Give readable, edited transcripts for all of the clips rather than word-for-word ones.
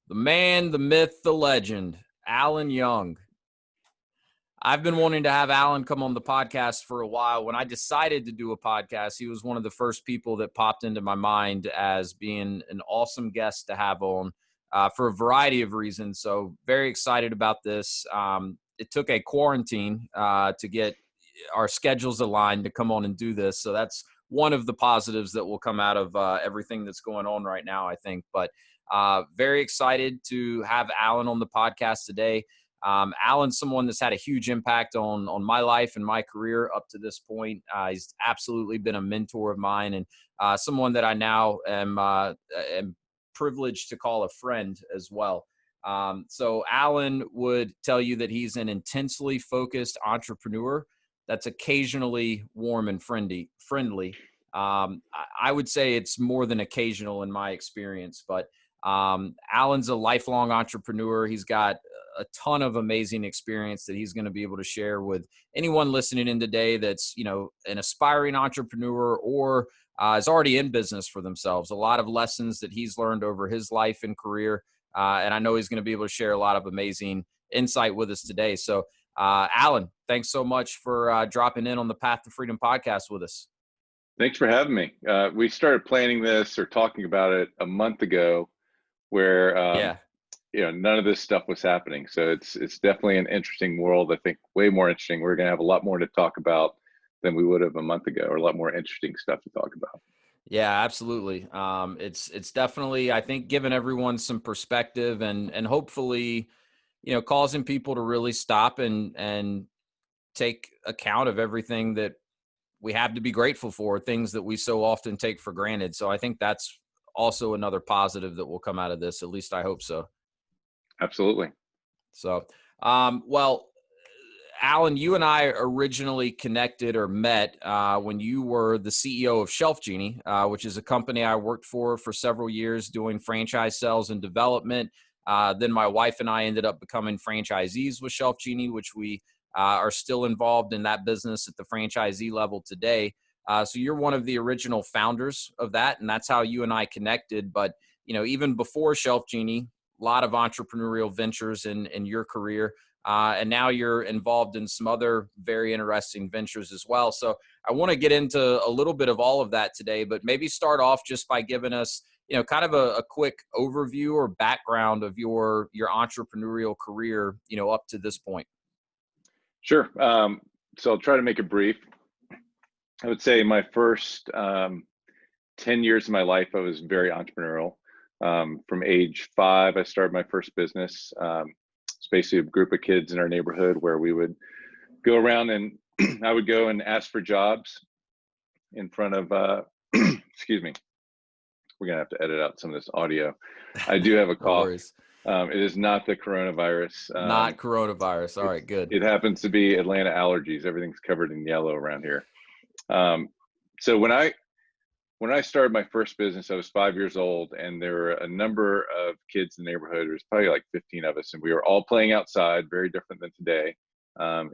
The man, the myth, the legend, Allan Young. I've been wanting to have Allan come on the podcast for a while. When I decided to do a podcast, he was one of the first people that popped into my mind as being an awesome guest to have on for a variety of reasons. So very excited about this. It took a quarantine to get our schedules aligned to come on and do this. So that's one of the positives that will come out of everything that's going on right now, I think. But very excited to have Allan on the podcast today. Allan's someone that's had a huge impact on my life and my career up to this point. He's absolutely been a mentor of mine and someone that I now am privileged to call a friend as well. So Allan would tell you that he's an intensely focused entrepreneur that's occasionally warm and friendly. I would say it's more than occasional in my experience, but Allan's a lifelong entrepreneur. He's got a ton of amazing experience that he's going to be able to share with anyone listening in today that's, an aspiring entrepreneur or is already in business for themselves. A lot of lessons that he's learned over his life and career. And I know he's going to be able to share a lot of amazing insight with us today. So, Allan, thanks so much for dropping in on the Path to Freedom podcast with us. Thanks for having me. We started planning this or talking about it a month ago where, none of this stuff was happening. So it's definitely an interesting world. I think way more interesting. We're going to have a lot more to talk about than we would have a month ago, or a lot more interesting stuff to talk about. Yeah, absolutely. It's definitely, I think, giving everyone some perspective and hopefully, causing people to really stop and take account of everything that we have to be grateful for, things that we so often take for granted. So I think that's also another positive that will come out of this. At least I hope so. Absolutely. So, well, Allan, you and I originally connected or met when you were the CEO of ShelfGenie, which is a company I worked for several years doing franchise sales and development. Then my wife and I ended up becoming franchisees with ShelfGenie, which we are still involved in that business at the franchisee level today. So you're one of the original founders of that, and that's how you and I connected. But, even before ShelfGenie, a lot of entrepreneurial ventures in your career. And now you're involved in some other very interesting ventures as well. So I want to get into a little bit of all of that today, but maybe start off just by giving us, kind of a quick overview or background of your entrepreneurial career, up to this point. Sure. So I'll try to make it brief. I would say my first 10 years of my life, I was very entrepreneurial. From age 5, I started my first business. It's basically a group of kids in our neighborhood where we would go around and I would go and ask for jobs in front of, excuse me, we're going to have to edit out some of this audio. I do have a cough. It is not the coronavirus. Not coronavirus. All right, good. It happens to be Atlanta allergies. Everything's covered in yellow around here. So when I started my first business, I was 5 years old, and there were a number of kids in the neighborhood. There was probably like 15 of us, and we were all playing outside, very different than today.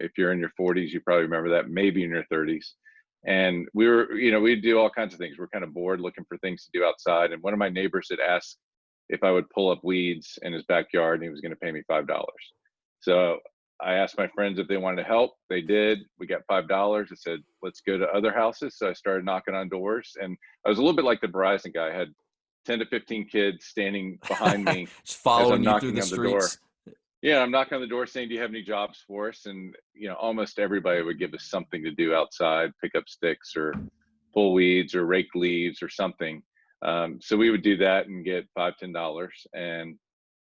If you're in your 40s, you probably remember that, maybe in your 30s. And we were, we'd do all kinds of things. We're kind of bored looking for things to do outside. And one of my neighbors had asked if I would pull up weeds in his backyard, and he was going to pay me $5. So I asked my friends if they wanted to help. They did. We got $5. I said, let's go to other houses. So I started knocking on doors, and I was a little bit like the Verizon guy. I had 10 to 15 kids standing behind me just following as I'm you through the streets. Yeah, I'm knocking on the door saying, do you have any jobs for us? And, almost everybody would give us something to do outside, pick up sticks or pull weeds or rake leaves or something. So we would do that and get $5, $10 and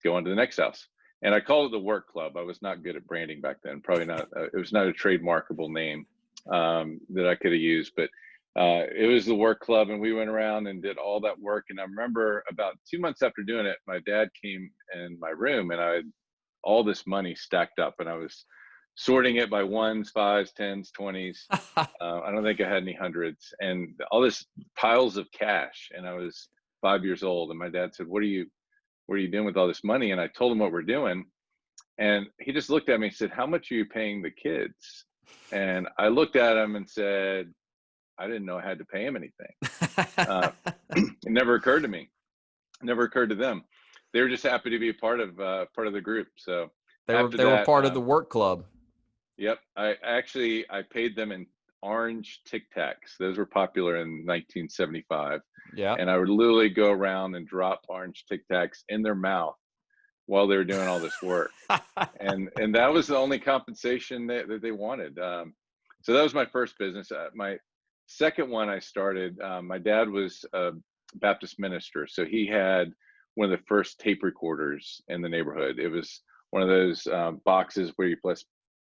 go on to the next house. And I called it the work club. I was not good at branding back then. Probably not. It was not a trademarkable name that I could have used, but it was the work club. And we went around and did all that work. And I remember about 2 months after doing it, my dad came in my room, and I had all this money stacked up, and I was sorting it by ones, fives, tens, 20s. I don't think I had any hundreds, and all this piles of cash. And I was 5 years old, and my dad said, what are you doing with all this money? And I told him what we're doing. And he just looked at me and said, how much are you paying the kids? And I looked at him and said, I didn't know I had to pay him anything. It never occurred to me. It never occurred to them. they were just happy to be a part of the group. So They after were that, part of the work club. yep, I paid them in orange Tic Tacs. Those were popular in 1975, Yeah. and I would literally go around and drop orange Tic Tacs in their mouth while they were doing all this work. And that was the only compensation that they wanted. So that was my first business. My second one I started. My dad was a Baptist minister, so he had one of the first tape recorders in the neighborhood. It was one of those boxes where you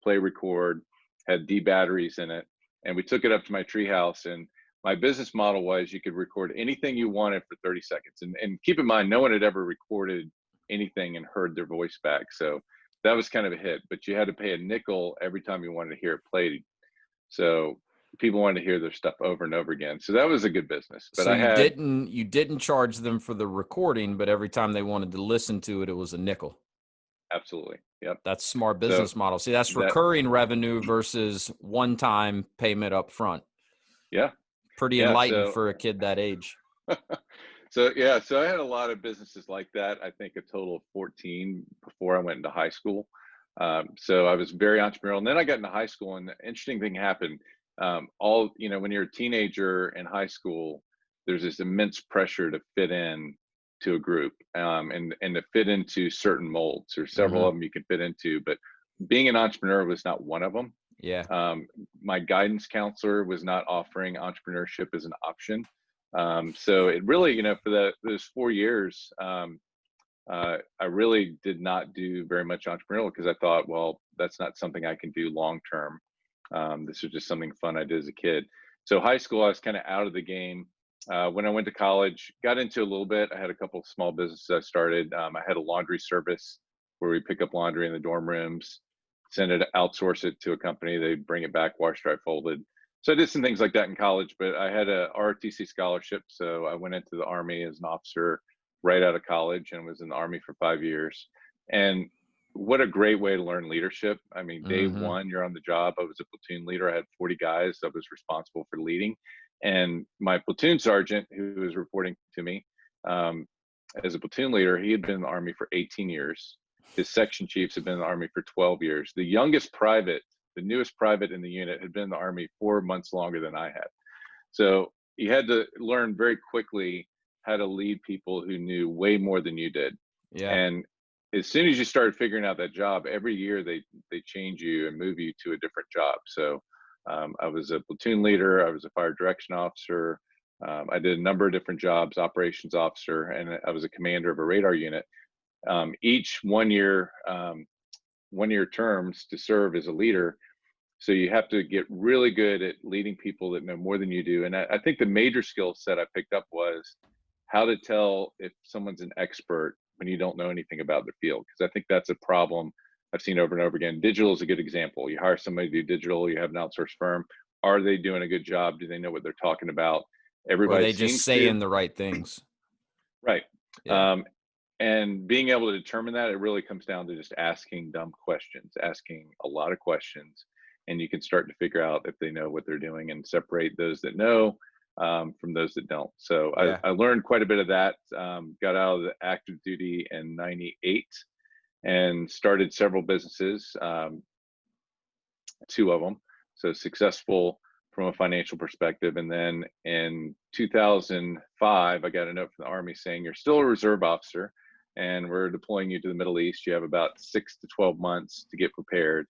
play record, had D batteries in it, and we took it up to my treehouse. And my business model was you could record anything you wanted for 30 seconds. And keep in mind, no one had ever recorded anything and heard their voice back. So that was kind of a hit, but you had to pay a nickel every time you wanted to hear it played. So people wanted to hear their stuff over and over again. So that was a good business. But So I you had didn't charge them for the recording, but every time they wanted to listen to it, it was a nickel. absolutely, yep. That's smart So business model. See, that's that, recurring revenue versus one-time payment up front. yeah, Pretty yeah. enlightened for a kid that age. So yeah, so I had a lot of businesses like that. I think a total of 14 before I went into high school. So I was very entrepreneurial, and then I got into high school, and the interesting thing happened. When you're a teenager in high school, there's this immense pressure to fit in to a group, and to fit into certain molds. There's several Mhm. of them you can fit into, but being an entrepreneur was not one of them. Yeah. My guidance counselor was not offering entrepreneurship as an option. So it really, for those 4 years, I really did not do very much entrepreneurial because I thought, well, that's not something I can do long term. This was just something fun I did as a kid. So high school, I was kind of out of the game. When I went to college, got into a little bit. I had a couple of small businesses I started. I had a laundry service where we pick up laundry in the dorm rooms, outsource it to a company. They bring it back, wash, dry, folded. So I did some things like that in college, but I had a ROTC scholarship. So I went into the Army as an officer right out of college and was in the Army for 5 years. And what a great way to learn leadership. I mean, day Mhm. one, you're on the job. I was a platoon leader. I had 40 guys I was responsible for leading. And my platoon sergeant, who was reporting to me um, as a platoon leader, he had been in the Army for 18 years. His section chiefs had been in the Army for 12 years. The youngest private, the newest private in the unit, had been in the Army 4 months longer than I had. So you had to learn very quickly how to lead people who knew way more than you did. Yeah. And as soon as you started figuring out that job, every year they change you and move you to a different job. So I was a platoon leader, I was a fire direction officer, I did a number of different jobs, operations officer, and I was a commander of a radar unit. Each 1 year terms to serve as a leader. So you have to get really good at leading people that know more than you do. And I think the major skill set I picked up was how to tell if someone's an expert when you don't know anything about their field. Because I think that's a problem I've seen over and over again. Digital is a good example. You hire somebody to do digital, you have an outsourced firm. Are they doing a good job? Do they know what they're talking about? Or Everybody they just seems to. saying the right things. Right. Yeah. And being able to determine that, it really comes down to just asking dumb questions, asking a lot of questions, and you can start to figure out if they know what they're doing and separate those that know from those that don't. So Yeah. I learned quite a bit of that. Got out of the active duty in '98 and started several businesses, two of them. So successful from a financial perspective. And then in 2005, I got a note from the Army saying, you're still a reserve officer and we're deploying you to the Middle East. You have about 6 to 12 months to get prepared.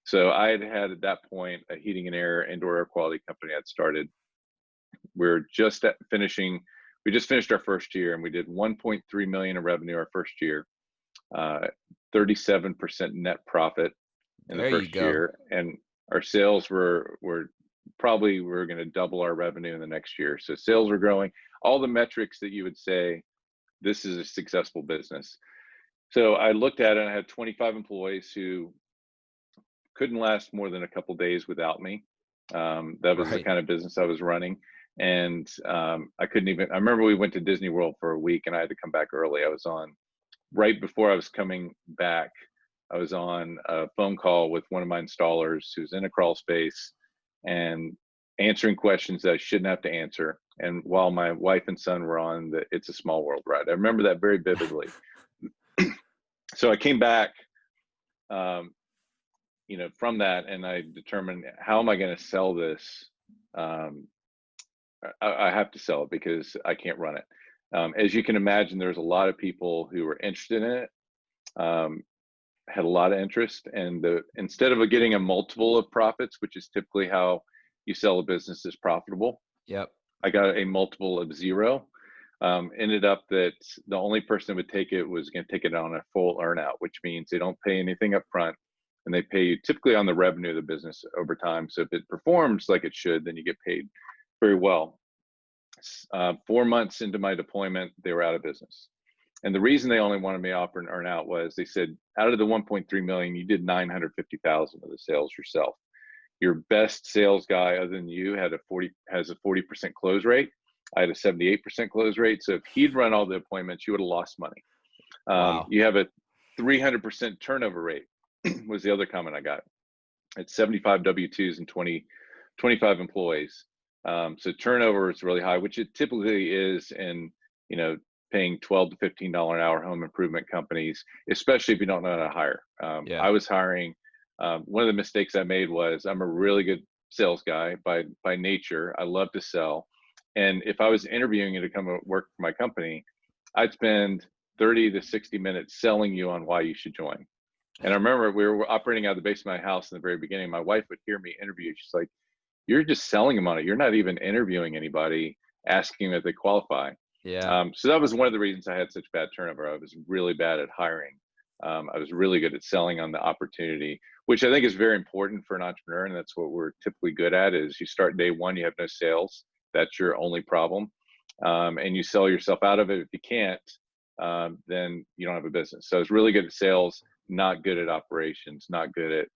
So I had at that point a heating and air indoor air quality company I'd started. We're just we just finished our first year and we did 1.3 million in revenue our first year, 37% net profit in the There you first go. year. And our sales were probably we're going to double our revenue in the next year. So sales were growing, all the metrics that you would say this is a successful business. So I looked at it and I had 25 employees who couldn't last more than a couple days without me. That was the Right. kind of business I was running. And I couldn't even, I remember we went to Disney World for a week and I had to come back early. I was on, right before I was coming back, I was on a phone call with one of my installers who's in a crawl space and answering questions that I shouldn't have to answer. And while my wife and son were on the It's a Small World ride, I remember that very vividly. So I came back, from that, and I determined, how am I going to sell this? Um, I have to sell it because I can't run it. As you can imagine, there's a lot of people who were interested in it, had a lot of interest, and instead of getting a multiple of profits, which is typically how you sell a business is profitable, Yep. I got a multiple of 0. Ended up that the only person that would take it was going to take it on a full earnout, which means they don't pay anything up front, and they pay you typically on the revenue of the business over time. So if it performs like it should, then you get paid very well. 4 months into my deployment, they were out of business. And the reason they only wanted me to offer an earnout was, they said, out of the 1.3 million, you did 950,000 of the sales yourself. Your best sales guy other than you has a 40% close rate. I had a 78% close rate. So if he'd run all the appointments, you would have lost money. Wow. You have a 300% turnover rate was the other comment I got. It's 75 W-2s and 25 employees. So turnover is really high, which it typically is in, paying $12 to $15 an hour home improvement companies, especially if you don't know how to hire. Yeah. I was hiring. One of the mistakes I made was, I'm a really good sales guy by nature. I love to sell. And if I was interviewing you to come work for my company, I'd spend 30 to 60 minutes selling you on why you should join. And I remember we were operating out of the basement of my house in the very beginning. My wife would hear me interview. She's like, "You're just selling them on it. You're not even interviewing anybody, asking if they qualify." Yeah. So that was one of the reasons I had such bad turnover. I was really bad at hiring. I was really good at selling on the opportunity, which I think is very important for an entrepreneur. And that's what we're typically good at, is you start day one, you have no sales. That's your only problem. And you sell yourself out of it. If you can't, then you don't have a business. So I was really good at sales, not good at operations, not good at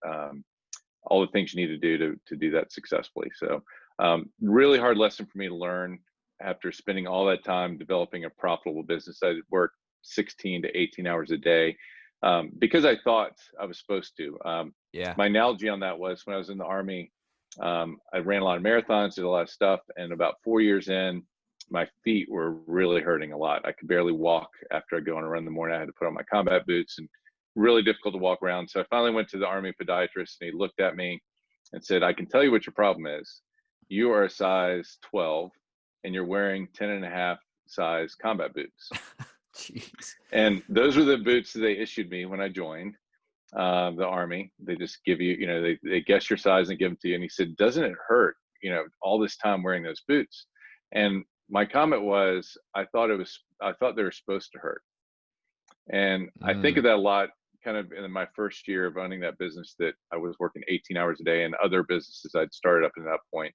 all the things you need to do to do that successfully. So really hard lesson for me to learn after spending all that time developing a profitable business. I worked 16 to 18 hours a day because I thought I was supposed to. Yeah. My analogy on that was, when I was in the Army, I ran a lot of marathons, did a lot of stuff, and about 4 years in, my feet were really hurting a lot. I could barely walk after I go on a run in the morning. I had to put on my combat boots, and really difficult to walk around. So I finally went to the Army podiatrist, and he looked at me and said, "I can tell you what your problem is. You are a size 12 and you're wearing 10 and a half size combat boots." Jeez. And those were the boots that they issued me when I joined the Army. They just give you, they guess your size and give them to you. And he said, "Doesn't it hurt, all this time wearing those boots?" And my comment was, I thought they were supposed to hurt. And I think of that a lot, kind of in my first year of owning that business, that I was working 18 hours a day, and other businesses I'd started up to that point.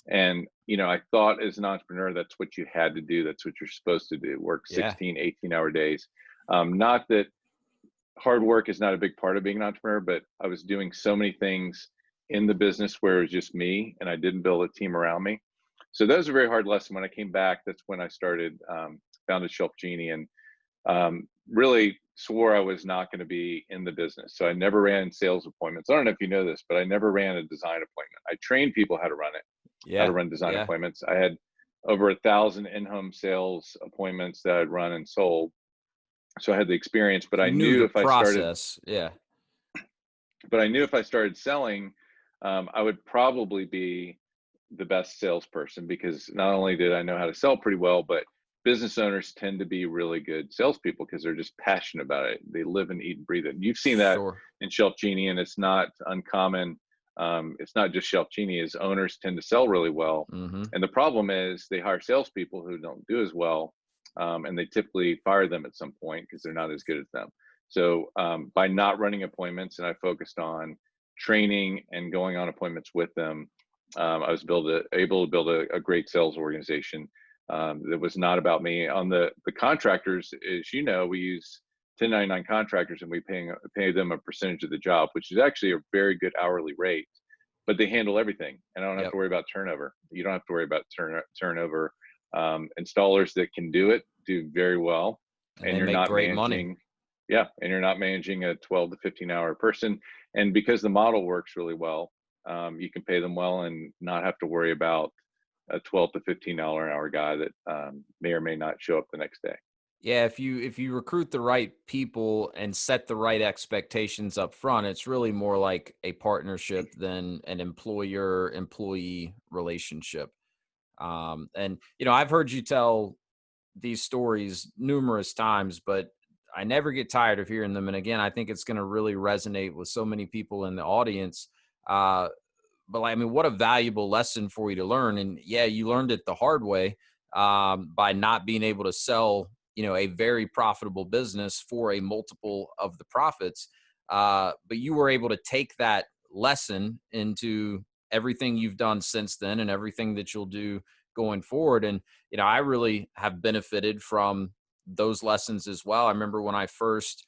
And, I thought as an entrepreneur, that's what you had to do. That's what you're supposed to do, work Yeah. 16, 18-hour days. Not that hard work is not a big part of being an entrepreneur, but I was doing so many things in the business where it was just me, and I didn't build a team around me. So that was a very hard lesson. When I came back, that's when I started, founded ShelfGenie, and really swore I was not going to be in the business. So I never ran sales appointments. I don't know if you know this, but I never ran a design appointment. I trained people how to run it, how to run design appointments. I had over 1,000 in-home sales appointments that I'd run and sold. So I had the experience, but I knew if I started, but I knew if I started selling, I would probably be the best salesperson, because not only did I know how to sell pretty well, but business owners tend to be really good salespeople because they're just passionate about it. They live and eat and breathe it. And you've seen that in ShelfGenie, and it's not uncommon. It's not just ShelfGenie, as owners tend to sell really well. And the problem is, they hire salespeople who don't do as well, and they typically fire them at some point because they're not as good as them. So by not running appointments, and I focused on training and going on appointments with them, I was able to build a great sales organization. That was not about me. On the contractors, as you know, we use 1099 contractors, and we pay them a percentage of the job, which is actually a very good hourly rate, but they handle everything, and I don't have to worry about turnover. You don't have to worry about turnover. Installers that can do it do very well, and you're not managing. Yeah, and you're not managing a 12 to 15-hour person. And because the model works really well, you can pay them well and not have to worry about a $12 to $15 an hour guy that may or may not show up the next day. Yeah, if you recruit the right people and set the right expectations up front, it's really more like a partnership than an employer-employee relationship. And I've heard you tell these stories numerous times, but I never get tired of hearing them. And again, I think it's going to really resonate with so many people in the audience. Uh, but I mean, what a valuable lesson for you to learn. And yeah, you learned it the hard way, by not being able to sell, a very profitable business for a multiple of the profits. But you were able to take that lesson into everything you've done since then and everything that you'll do going forward. And, I really have benefited from those lessons as well. I remember when I first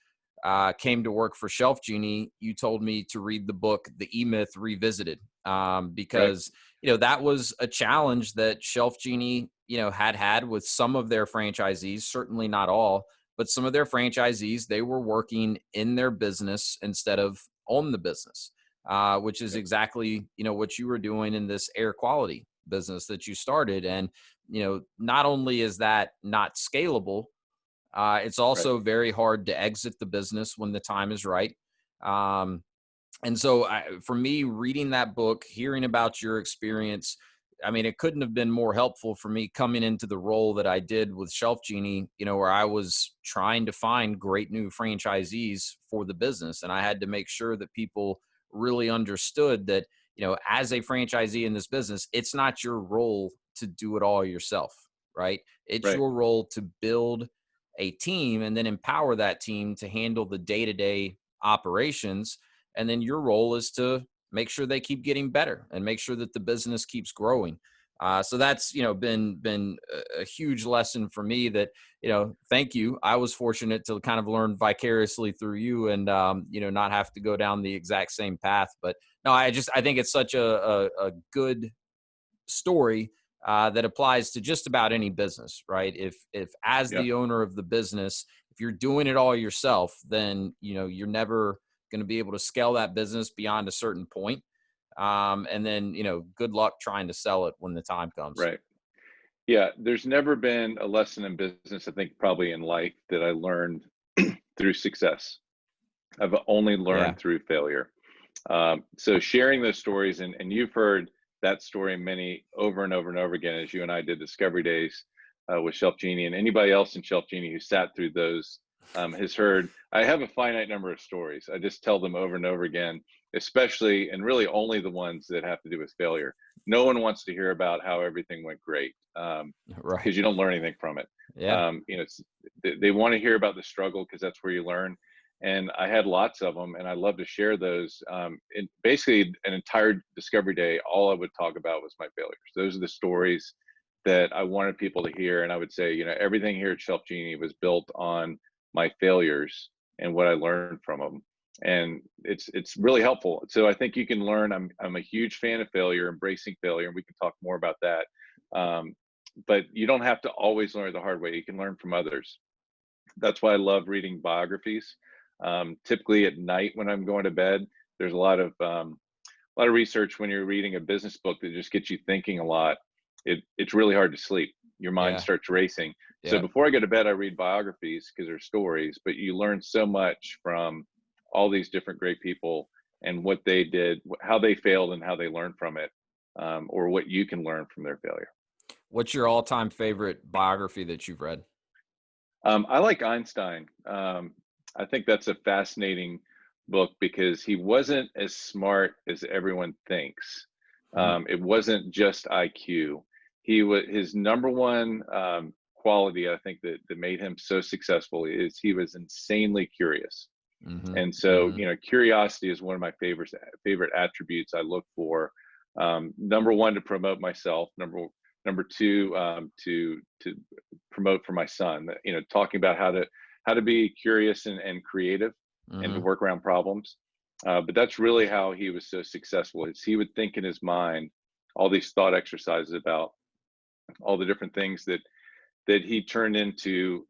came to work for ShelfGenie, you told me to read the book, The E-Myth Revisited, Right. because that was a challenge that ShelfGenie had with some of their franchisees, certainly not all, but some of their franchisees, they were working in their business instead of on the business, which is Yep. exactly what you were doing in this air quality business that you started. And not only is that not scalable, it's Right. also very hard to exit the business when the time is right. Um, and so for me, reading that book, hearing about your experience, I mean, it couldn't have been more helpful for me coming into the role that I did with Shelf Genie, where I was trying to find great new franchisees for the business. And I had to make sure that people really understood that, as a franchisee in this business, it's not your role to do it all yourself, right? It's Right. your role to build a team and then empower that team to handle the day to day operations. And then your role is to make sure they keep getting better and make sure that the business keeps growing. So that's been a huge lesson for me. That thank you. I was fortunate to kind of learn vicariously through you, and not have to go down the exact same path. But no, I think it's such a good story that applies to just about any business, right? If as Yeah. the owner of the business, if you're doing it all yourself, then you're never going to be able to scale that business beyond a certain point. And then good luck trying to sell it when the time comes. Right. Yeah. There's never been a lesson in business, I think probably in life, that I learned through success. I've only Yeah. learned through failure. So sharing those stories, and you've heard that story many over and over and over again, as you and I did Discovery Days with Shelf Genie, and anybody else in Shelf Genie who sat through those has heard. I have a finite number of stories. I just tell them over and over again, especially and really only the ones that have to do with failure. No one wants to hear about how everything went great, Right. because you don't learn anything from it. Yeah. They want to hear about the struggle because that's where you learn, and I had lots of them, and I love to share those. And basically, an entire Discovery Day, all I would talk about was my failures. Those are the stories that I wanted people to hear, and I would say, everything here at Shelf Genie was built on my failures and what I learned from them, and it's really helpful. So I think you can learn. I'm a huge fan of failure, embracing failure, and we can talk more about that. Um, but you don't have to always learn the hard way. You can learn from others. That's why I love reading biographies. Typically at night when I'm going to bed, there's a lot of research when you're reading a business book that just gets you thinking a lot. It's really hard to sleep. Your mind Yeah. starts racing. So Yeah. before I go to bed, I read biographies because they're stories, but you learn so much from all these different great people and what they did, how they failed, and how they learned from it, or what you can learn from their failure. What's your all-time favorite biography that you've read? I like Einstein. I think that's a fascinating book because he wasn't as smart as everyone thinks. Hmm. It wasn't just IQ. He was his number one quality. I think that made him so successful is he was insanely curious. Hmm. And so, Hmm. curiosity is one of my favorite attributes I look for. Number one, to promote myself. Number two, to promote for my son. Talking about how to be curious and creative, and to Hmm. work around problems. But that's really how he was so successful. Is he would think in his mind all these thought exercises about all the different things that he turned into,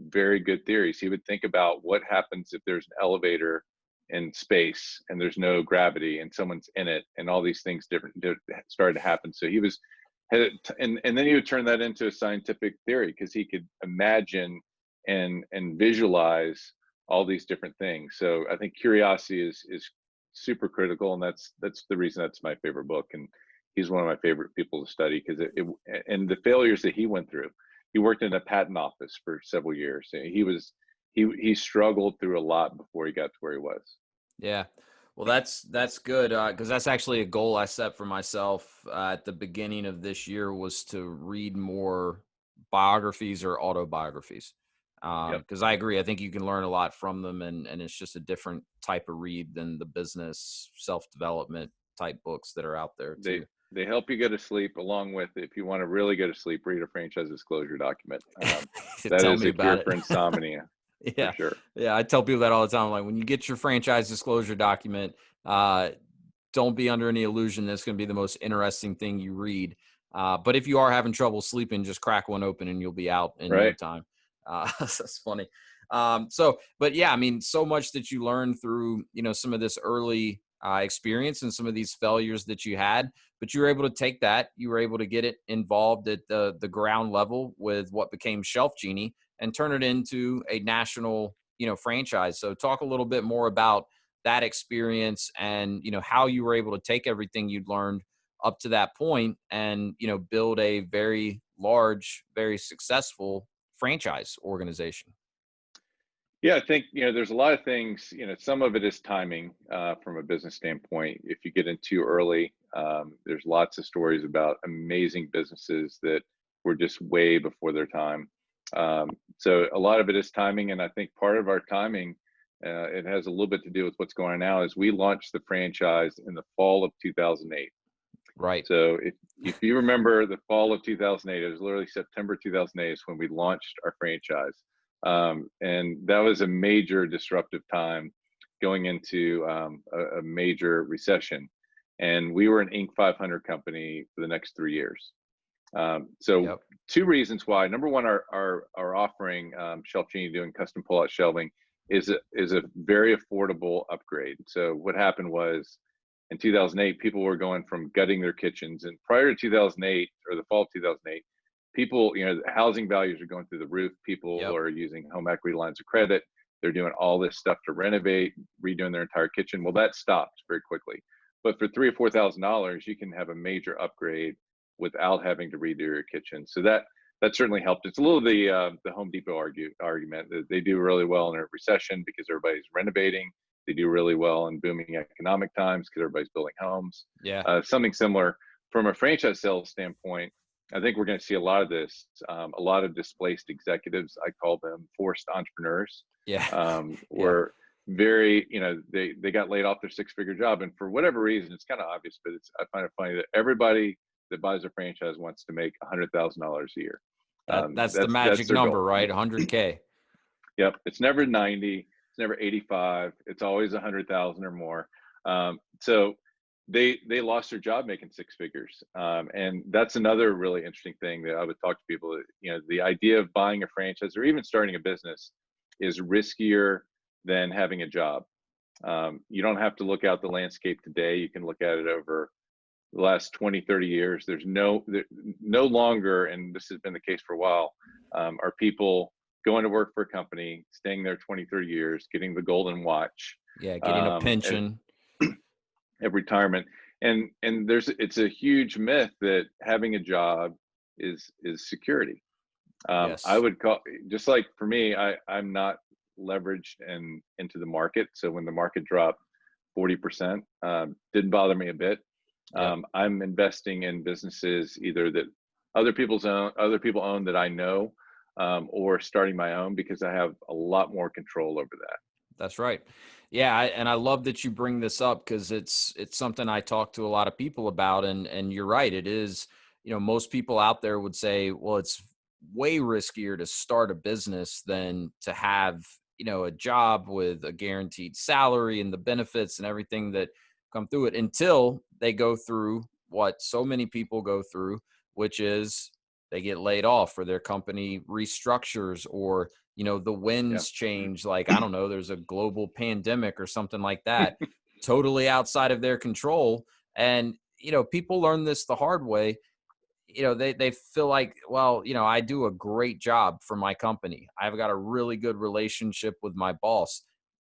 very good theories. He would think about what happens if there's an elevator in space and there's no gravity and someone's in it, and all these things started to happen. So he was and then he would turn that into a scientific theory because he could imagine and visualize all these different things. So I think curiosity is super critical, and that's the reason that's my favorite book. And he's one of my favorite people to study because and the failures that he went through. He worked in a patent office for several years. He struggled through a lot before he got to where he was. Yeah. Well, that's good, because that's actually a goal I set for myself at the beginning of this year, was to read more biographies or autobiographies. Yep. Because I agree, I think you can learn a lot from them, and it's just a different type of read than the business self-development type books that are out there too. They help you go to sleep, along with, if you want to really go to sleep, read a franchise disclosure document. That Tell is me a cure about it. for insomnia. For Yeah. sure. Yeah. I tell people that all the time. Like, when you get your franchise disclosure document, don't be under any illusion that's going to be the most interesting thing you read. But if you are having trouble sleeping, just crack one open and you'll be out in no Right. time. That's funny. But yeah, I mean, so much that you learn through, some of this early experience and some of these failures that you had, but you were able to take that, you were able to get it involved at the ground level with what became ShelfGenie, and turn it into a national, franchise. So talk a little bit more about that experience, and, how you were able to take everything you'd learned up to that point and, build a very large, very successful franchise organization. Yeah, I think, there's a lot of things, some of it is timing from a business standpoint. If you get in too early, there's lots of stories about amazing businesses that were just way before their time. So a lot of it is timing. And I think part of our timing, it has a little bit to do with what's going on now, is we launched the franchise in the fall of 2008. Right. So if you remember the fall of 2008, it was literally September 2008 is when we launched our franchise. And that was a major disruptive time, going into a major recession. And we were an Inc. 500 company for the next 3 years. So Yep. two reasons why. Number one, our offering, ShelfGenie, doing custom pull-out shelving, is a very affordable upgrade. So what happened was, in 2008, people were going from gutting their kitchens. And prior to 2008, or the fall of 2008, people, the housing values are going through the roof. People Yep. are using home equity lines of credit. They're doing all this stuff to renovate, redoing their entire kitchen. Well, that stopped very quickly. But for $3,000 or $4,000, you can have a major upgrade without having to redo your kitchen. So that certainly helped. It's a little the Home Depot argument that they do really well in a recession because everybody's renovating. They do really well in booming economic times because everybody's building homes. Yeah. Something similar from a franchise sales standpoint. I think we're going to see a lot of this. A lot of displaced executives, I call them forced entrepreneurs. Yeah. Yeah. Were very, they got laid off their six-figure job, and for whatever reason, it's kind of obvious, but I find it funny that everybody that buys a franchise wants to make $100,000 a year. That's the magic their number, goal. right? 100K. Yep. It's never 90. It's never 85. It's always 100,000 or more. So they lost their job making six figures. And that's another really interesting thing that I would talk to people. The idea of buying a franchise or even starting a business is riskier than having a job. You don't have to look out the landscape today. You can look at it over the last 20, 30 years. There's no longer, and this has been the case for a while, are people going to work for a company, staying there 20, 30 years, getting the golden watch. Yeah. Getting a pension. At retirement. And it's a huge myth that having a job is security. Yes. I would call, just like for me, I'm not leveraged into the market. So when the market dropped 40%, didn't bother me a bit. Yep. I'm investing in businesses either that other people own that I know, or starting my own because I have a lot more control over that. That's right. Yeah, and I love that you bring this up because it's something I talk to a lot of people about, and you're right. It is, most people out there would say, well, it's way riskier to start a business than to have, a job with a guaranteed salary and the benefits and everything that come through it, until they go through what so many people go through, which is they get laid off, or their company restructures, or the winds change. Like, I don't know, there's a global pandemic or something like that, totally outside of their control. And, people learn this the hard way. they feel like, well, I do a great job for my company. I've got a really good relationship with my boss.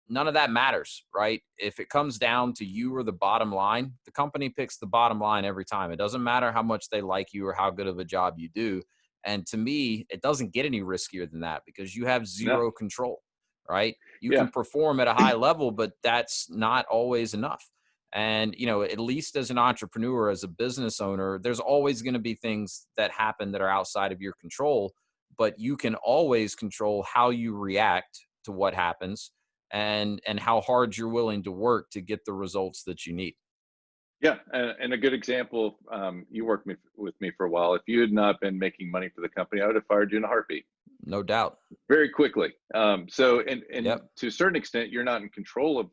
None of that matters, right? If it comes down to you or the bottom line, the company picks the bottom line every time. It doesn't matter how much they like you or how good of a job you do. And to me, it doesn't get any riskier than that because you have No. zero control, right? You Yeah. can perform at a high level, but that's not always enough. And, at least as an entrepreneur, as a business owner, there's always going to be things that happen that are outside of your control, but you can always control how you react to what happens and how hard you're willing to work to get the results that you need. Yeah, and a good example, you worked with me for a while. If you had not been making money for the company, I would have fired you in a heartbeat, No doubt. very quickly. So, and Yep. to a certain extent, you're not in control of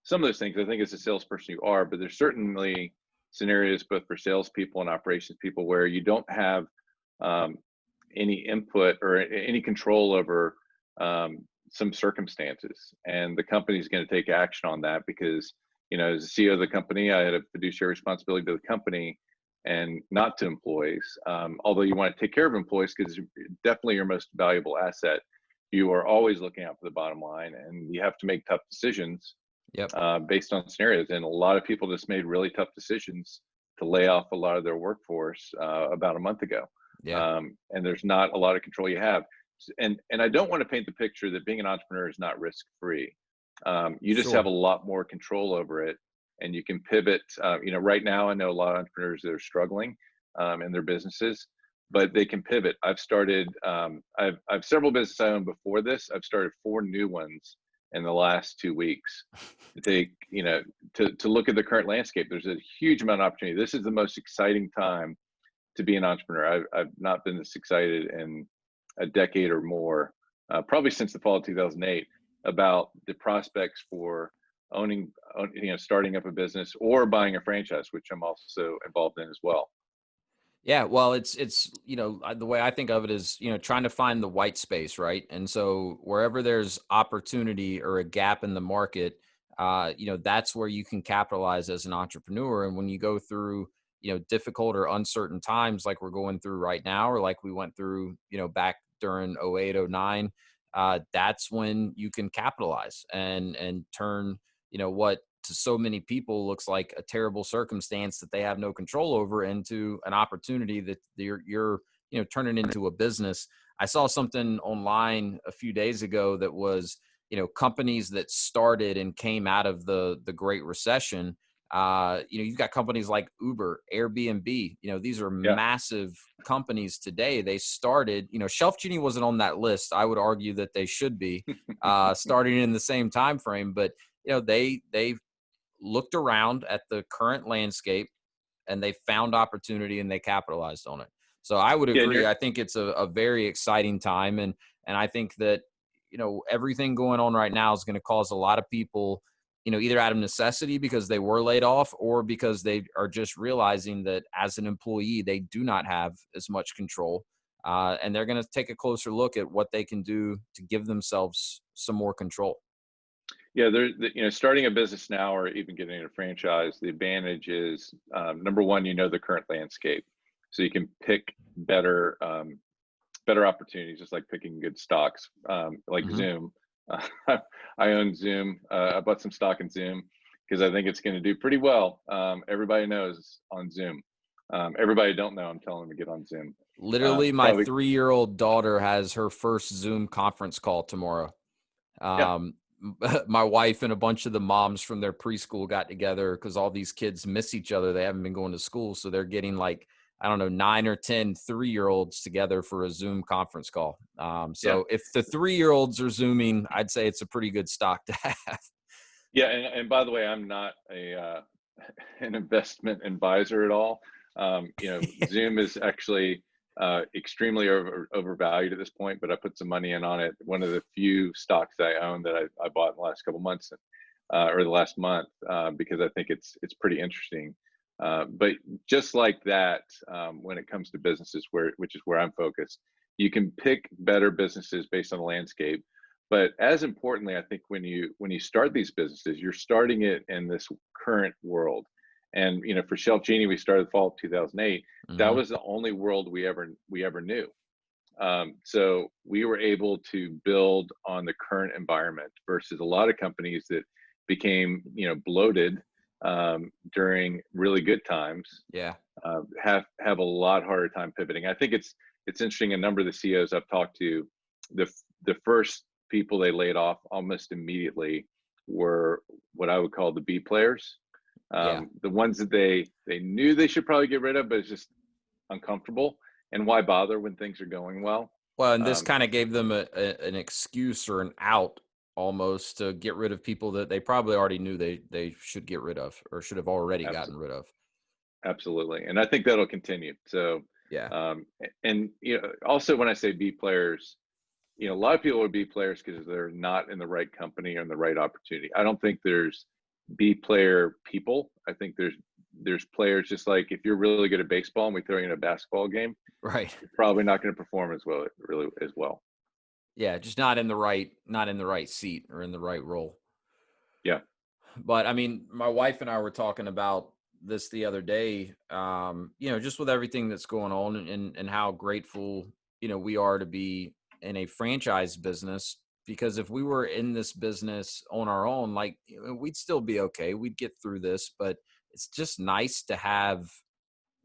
some of those things. I think as a salesperson, you are, but there's certainly scenarios both for salespeople and operations people where you don't have um, any input or any control over some circumstances, and the company's going to take action on that because as the CEO of the company, I had a fiduciary responsibility to the company and not to employees. Although you want to take care of employees because definitely your most valuable asset, you are always looking out for the bottom line, and you have to make tough decisions Yep. based on scenarios. And a lot of people just made really tough decisions to lay off a lot of their workforce about a month ago. Yeah. And there's not a lot of control you have. And I don't want to paint the picture that being an entrepreneur is not risk free. You just have Sure. a lot more control over it, and you can pivot. Right now I know a lot of entrepreneurs that are struggling in their businesses, but they can pivot. I've started. I've several businesses I own before this. I've started 4 new ones in the last 2 weeks to take, to look at the current landscape. There's a huge amount of opportunity. This is the most exciting time to be an entrepreneur. I've not been this excited in a decade or more, probably since the fall of 2008, about the prospects for starting up a business or buying a franchise, which I'm also involved in as well. Yeah, well, it's the way I think of it is trying to find the white space, right? And so wherever there's opportunity or a gap in the market, that's where you can capitalize as an entrepreneur. And when you go through difficult or uncertain times like we're going through right now, or like we went through back during 08, 09, that's when you can capitalize and turn what to so many people looks like a terrible circumstance that they have no control over into an opportunity that you're turning into a business. I saw something online a few days ago that was companies that started and came out of the Great Recession. You've got companies like Uber, Airbnb. These are Yeah. massive companies today. They started, ShelfGenie wasn't on that list. I would argue that they should be starting in the same time frame, but they looked around at the current landscape and they found opportunity and they capitalized on it. So I would Yeah. And agree. you're, I think it's a very exciting time. And I think that, everything going on right now is going to cause a lot of people, either out of necessity because they were laid off or because they are just realizing that as an employee, they do not have as much control. And they're going to take a closer look at what they can do to give themselves some more control. Yeah, starting a business now or even getting a franchise, the advantage is number one, the current landscape, so you can pick better opportunities, just like picking good stocks, like Hmm. Zoom. I own Zoom. I bought some stock in Zoom because I think it's going to do pretty well. Everybody knows on Zoom. Everybody don't know, I'm telling them to get on Zoom. Literally, my Probably, 3-year-old daughter has her first Zoom conference call tomorrow. yeah. Um, my wife and a bunch of the moms from their preschool got together because all these kids miss each other. They haven't been going to school. So they're getting like, I don't know, 9 or 10 3-year-olds together for a Zoom conference call. Yeah. So if the 3-year-olds are Zooming, I'd say it's a pretty good stock to have. Yeah, and by the way, I'm not a an investment advisor at all. Zoom is actually extremely overvalued at this point, but I put some money in on it. One of the few stocks that I own that I bought in the last couple months, or the last month, because I think it's pretty interesting. But just like that, when it comes to businesses, which is where I'm focused, you can pick better businesses based on the landscape. But as importantly, I think when you start these businesses, you're starting it in this current world, And for ShelfGenie, we started fall of 2008. That Hmm. was the only world we ever knew. So we were able to build on the current environment versus a lot of companies that became bloated during really good times. Yeah. Have a lot harder time pivoting. I think it's interesting. A number of the CEOs I've talked to, the first people they laid off almost immediately were what I would call the B players, Yeah. the ones that they knew they should probably get rid of, but it's just uncomfortable. And why bother when things are going well? Well, and this Um, kind of gave them an excuse or an out almost to get rid of people that they probably already knew they should get rid of or should have already abs- gotten rid of. Absolutely, and I think that'll continue. So, Yeah. and also when I say B players, a lot of people are B players because they're not in the right company or in the right opportunity. I don't think there's B player people. I think there's players, just like if you're really good at baseball and we throw you in a basketball game, Right. you're probably not going to perform as well, really as well. Yeah, just not in the right seat or in the right role. Yeah, But I mean, my wife and I were talking about this the other day, just with everything that's going on and how grateful, we are to be in a franchise business. Because if we were in this business on our own, like, we'd still be okay. We'd get through this, but it's just nice to have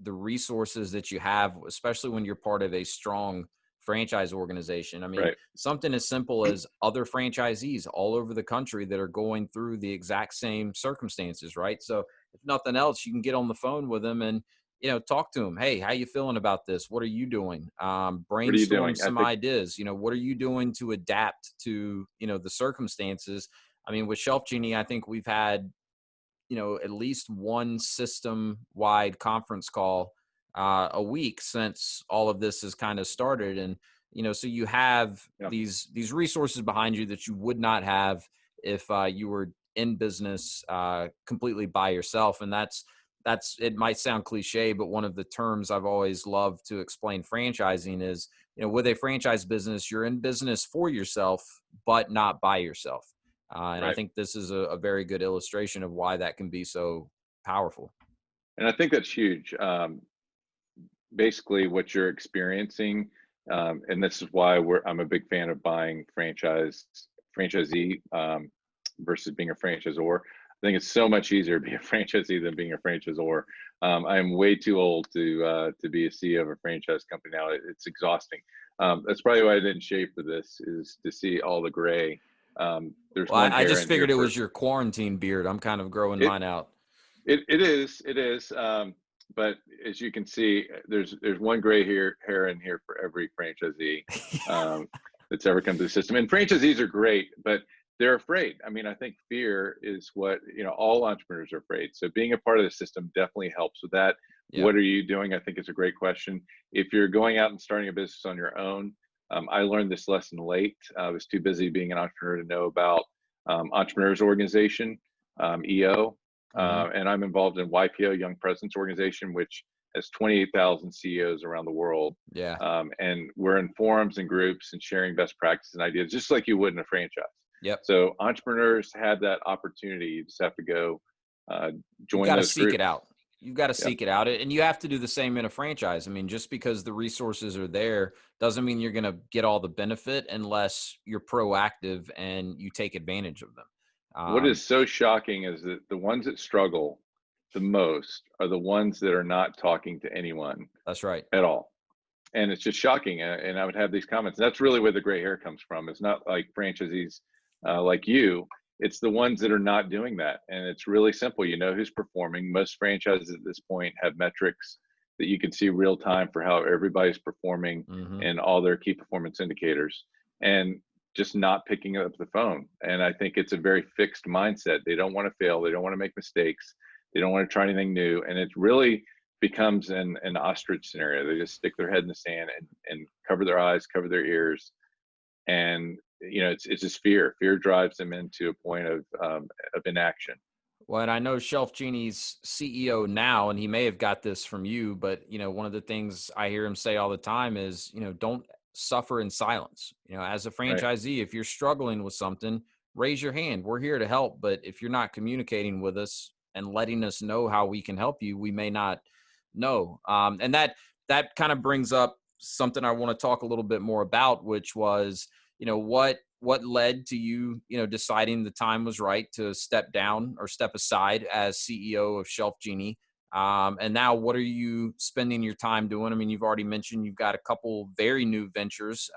the resources that you have, especially when you're part of a strong franchise organization. I mean, right. something as simple as other franchisees all over the country that are going through the exact same circumstances, right? So if nothing else, you can get on the phone with them and talk to them. Hey, how you feeling about this? What are you doing? What are you Brainstorm doing? I some think ideas. What are you doing to adapt to the circumstances? I mean, with Shelf Genie, I think we've had at least one system wide conference call a week since all of this has kind of started. And, so you have yeah, these resources behind you that you would not have if you were in business completely by yourself. And that's, it might sound cliche, but one of the terms I've always loved to explain franchising is, with a franchise business, you're in business for yourself, but not by yourself. And I right. think this is a very good illustration of why that can be so powerful. And I think that's huge. Basically, what you're experiencing, and this is why I'm a big fan of buying franchisee versus being a franchisor. I think it's so much easier to be a franchisee than being a franchisor. I am way too old to be a CEO of a franchise company now. It's exhausting. That's probably why I didn't shave for this, is to see all the gray. There's Well, one I hair just in figured here it for was your quarantine beard. I'm kind of growing it. mine out. It is. But as you can see, there's one gray hair in here for every franchisee um, that's ever come to the system. And franchisees are great, but they're afraid. I mean, I think fear is what all entrepreneurs are afraid. So being a part of the system definitely helps with that. Yep. What are you doing? I think it's a great question. If you're going out and starting a business on your own, I learned this lesson late. I was too busy being an entrepreneur to know about entrepreneurs organization, EO. Hmm. And I'm involved in YPO, Young Presidents Organization, which has 28,000 CEOs around the world. Yeah. And we're in forums and groups and sharing best practices and ideas, just like you would in a franchise. Yep. So entrepreneurs have that opportunity. You just have to go uh, You've join got to those seek it groups. out. You've got to Yep. seek it out. And you have to do the same in a franchise. I mean, just because the resources are there doesn't mean you're going to get all the benefit unless you're proactive and you take advantage of them. What Um, is so shocking is that the ones that struggle the most are the ones that are not talking to anyone that's right. at all. And it's just shocking. And I would have these comments. That's really where the gray hair comes from. It's not like franchisees like you. It's the ones that are not doing that. And it's really simple. You know who's performing. Most franchises at this point have metrics that you can see real time for how everybody's performing Hmm. and all their key performance indicators. And just not picking up the phone. And I think it's a very fixed mindset. They don't want to fail. They don't want to make mistakes. They don't want to try anything new. And it really becomes an ostrich scenario. They just stick their head in the sand and cover their eyes, cover their ears, and it's just fear. Fear drives them into a point of inaction. Well, and I know Shelf Genie's CEO now, and he may have got this from you, but one of the things I hear him say all the time is, don't suffer in silence. As a Right. franchisee, if you're struggling with something, raise your hand. We're here to help. But if you're not communicating with us, and letting us know how we can help you, we may not know. And that kind of brings up something I want to talk a little bit more about, which was, what led to you, deciding the time was right to step down or step aside as CEO of ShelfGenie. And now what are you spending your time doing? I mean, you've already mentioned you've got a couple very new ventures.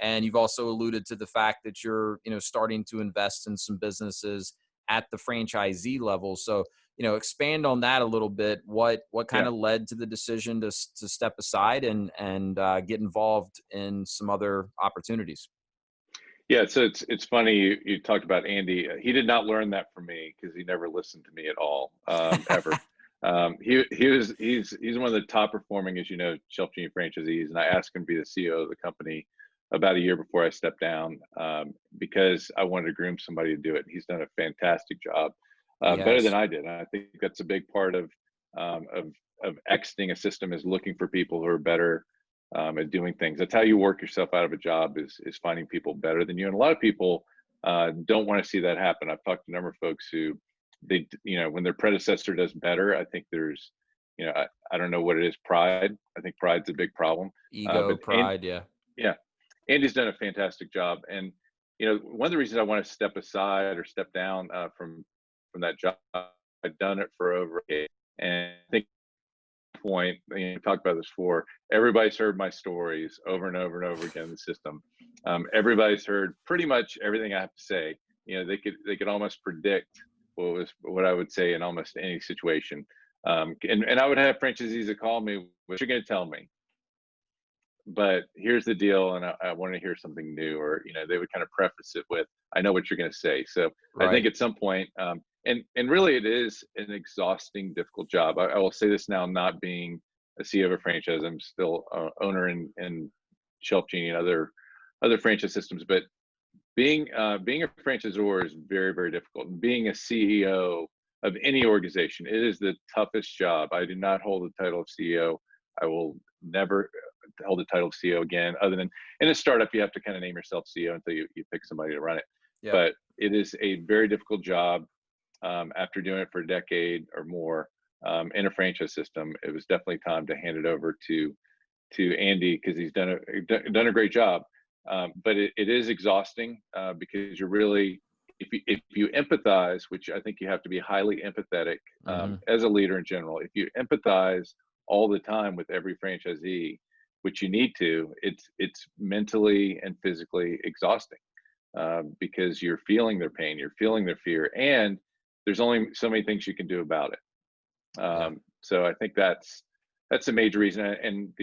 And you've also alluded to the fact that you're, starting to invest in some businesses at the franchisee level. So, expand on that a little bit. What kind Yeah. of led to the decision to step aside and get involved in some other opportunities? Yeah, so it's funny you talked about Andy. He did not learn that from me because he never listened to me at all, ever. He's one of the top performing, as you know, ShelfGenie franchisees, and I asked him to be the CEO of the company about a year before I stepped down, because I wanted to groom somebody to do it. He's done a fantastic job, He better than has. I did. And I think that's a big part um, of of exiting a system, is looking for people who are better at doing things. That's how you work yourself out of a job, is finding people better than you. And a lot of people don't want to see that happen. I've talked to a number of folks who when their predecessor does better, I think there's, I don't know what it is, pride. I think pride's a big problem. Ego, And pride. Yeah. yeah, Andy's done a fantastic job. And, one of the reasons I want to step aside or step down from that job, I've done it for over a decade. And I think point, we talked about this before, everybody's heard my stories over and over and over again in the system. Everybody's heard pretty much everything I have to say. They could almost predict what I would say in almost any situation. And I would have franchisees that call me, what you're going to tell me, but here's the deal, and I want to hear something new. Or they would kind of preface it with, I know what you're going to say. So I think Right. at some point, and really it is an exhausting, difficult job. I will say this now, not being a CEO of a franchise, I'm still owner in ShelfGenie and other franchise systems, but being a franchisor is very, very difficult. And being a CEO of any organization, it is the toughest job. I do not hold the title of CEO. I will never hold the title of CEO again, other than in a startup, you have to kind of name yourself CEO until you pick somebody to run it. Yep. But it is a very difficult job. After doing it for a decade or more in a franchise system, it was definitely time to hand it over to Andy, because he's done a great job. But it is exhausting, because you're really, if you empathize, which I think you have to be highly empathetic Hmm. as a leader in general. If you empathize all the time with every franchisee, which you need to, it's mentally and physically exhausting, because you're feeling their pain, you're feeling their fear, and there's only so many things you can do about it. Yeah. So I think that's a major reason. And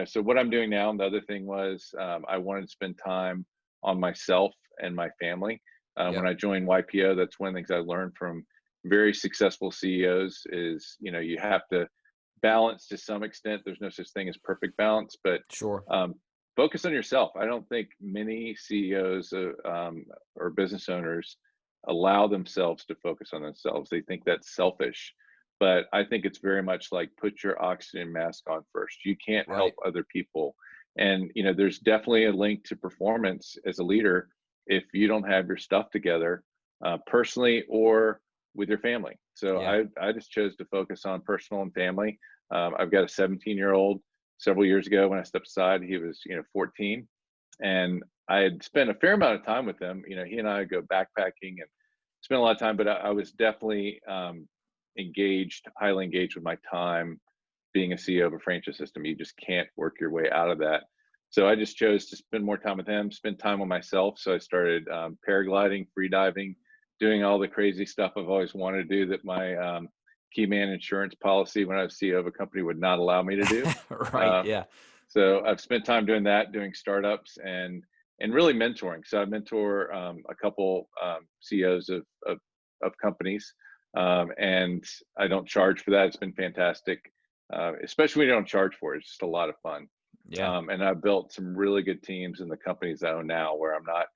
so what I'm doing now, and the other thing was, I wanted to spend time on myself and my family. When Yep. I joined YPO, that's one of the things I learned from very successful CEOs is, you have to balance to some extent. There's no such thing as perfect balance, but Sure. um, focus on yourself. I don't think many CEOs or business owners allow themselves to focus on themselves. They think that's selfish, but I think it's very much like, put your oxygen mask on first. You can't help Right. other people. And there's definitely a link to performance as a leader if you don't have your stuff together, personally or with your family. So Yeah. I just chose to focus on personal and family. I've got a 17-year-old. Several years ago when I stepped aside, he was 14, and I had spent a fair amount of time with him. He and I go backpacking and spent a lot of time, but I was definitely engaged, highly engaged with my time. Being a CEO of a franchise system, you just can't work your way out of that. So I just chose to spend more time with him, spend time with myself. So I started paragliding, free diving, doing all the crazy stuff I've always wanted to do that my key man insurance policy when I was CEO of a company would not allow me to do. Right. Uh, Yeah. so I've spent time doing that, doing startups, and really mentoring. So I mentor a couple CEOs of companies, and I don't charge for that. It's been fantastic, especially when you don't charge for it. It's just a lot of fun. Yeah. And I've built some really good teams in the companies I own now, where I'm not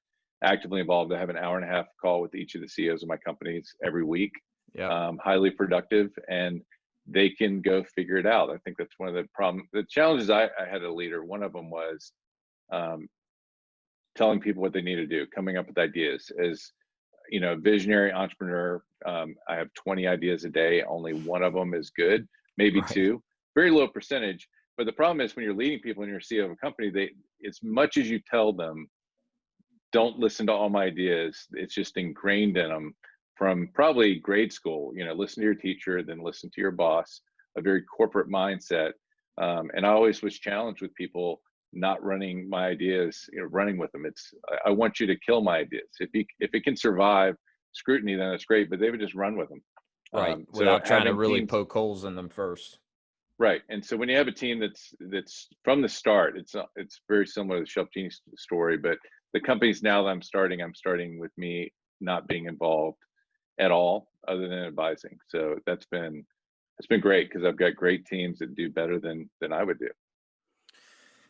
actively involved. I have an hour and a half call with each of the CEOs of my companies every week, Yep. highly productive, and they can go figure it out. I think that's one of the challenges I had a leader. One of them was um, telling people what they need to do, coming up with ideas. As visionary entrepreneur, I have 20 ideas a day. Only one of them is good, maybe Right. two, very low percentage. But the problem is when you're leading people and you're CEO of a company, as much as you tell them, don't listen to all my ideas, it's just ingrained in them from probably grade school. Listen to your teacher, then listen to your boss, a very corporate mindset. And I always was challenged with people not running my ideas, running with them. I want you to kill my ideas. If it can survive scrutiny, then that's great, but they would just run with them. Right. So Without trying to having really teams, poke holes in them first. right. And so when you have a team that's from the start, it's very similar to the ShelfGenie story, but the companies now that I'm starting with me not being involved at all other than advising. So it's been great because I've got great teams that do better than I would do.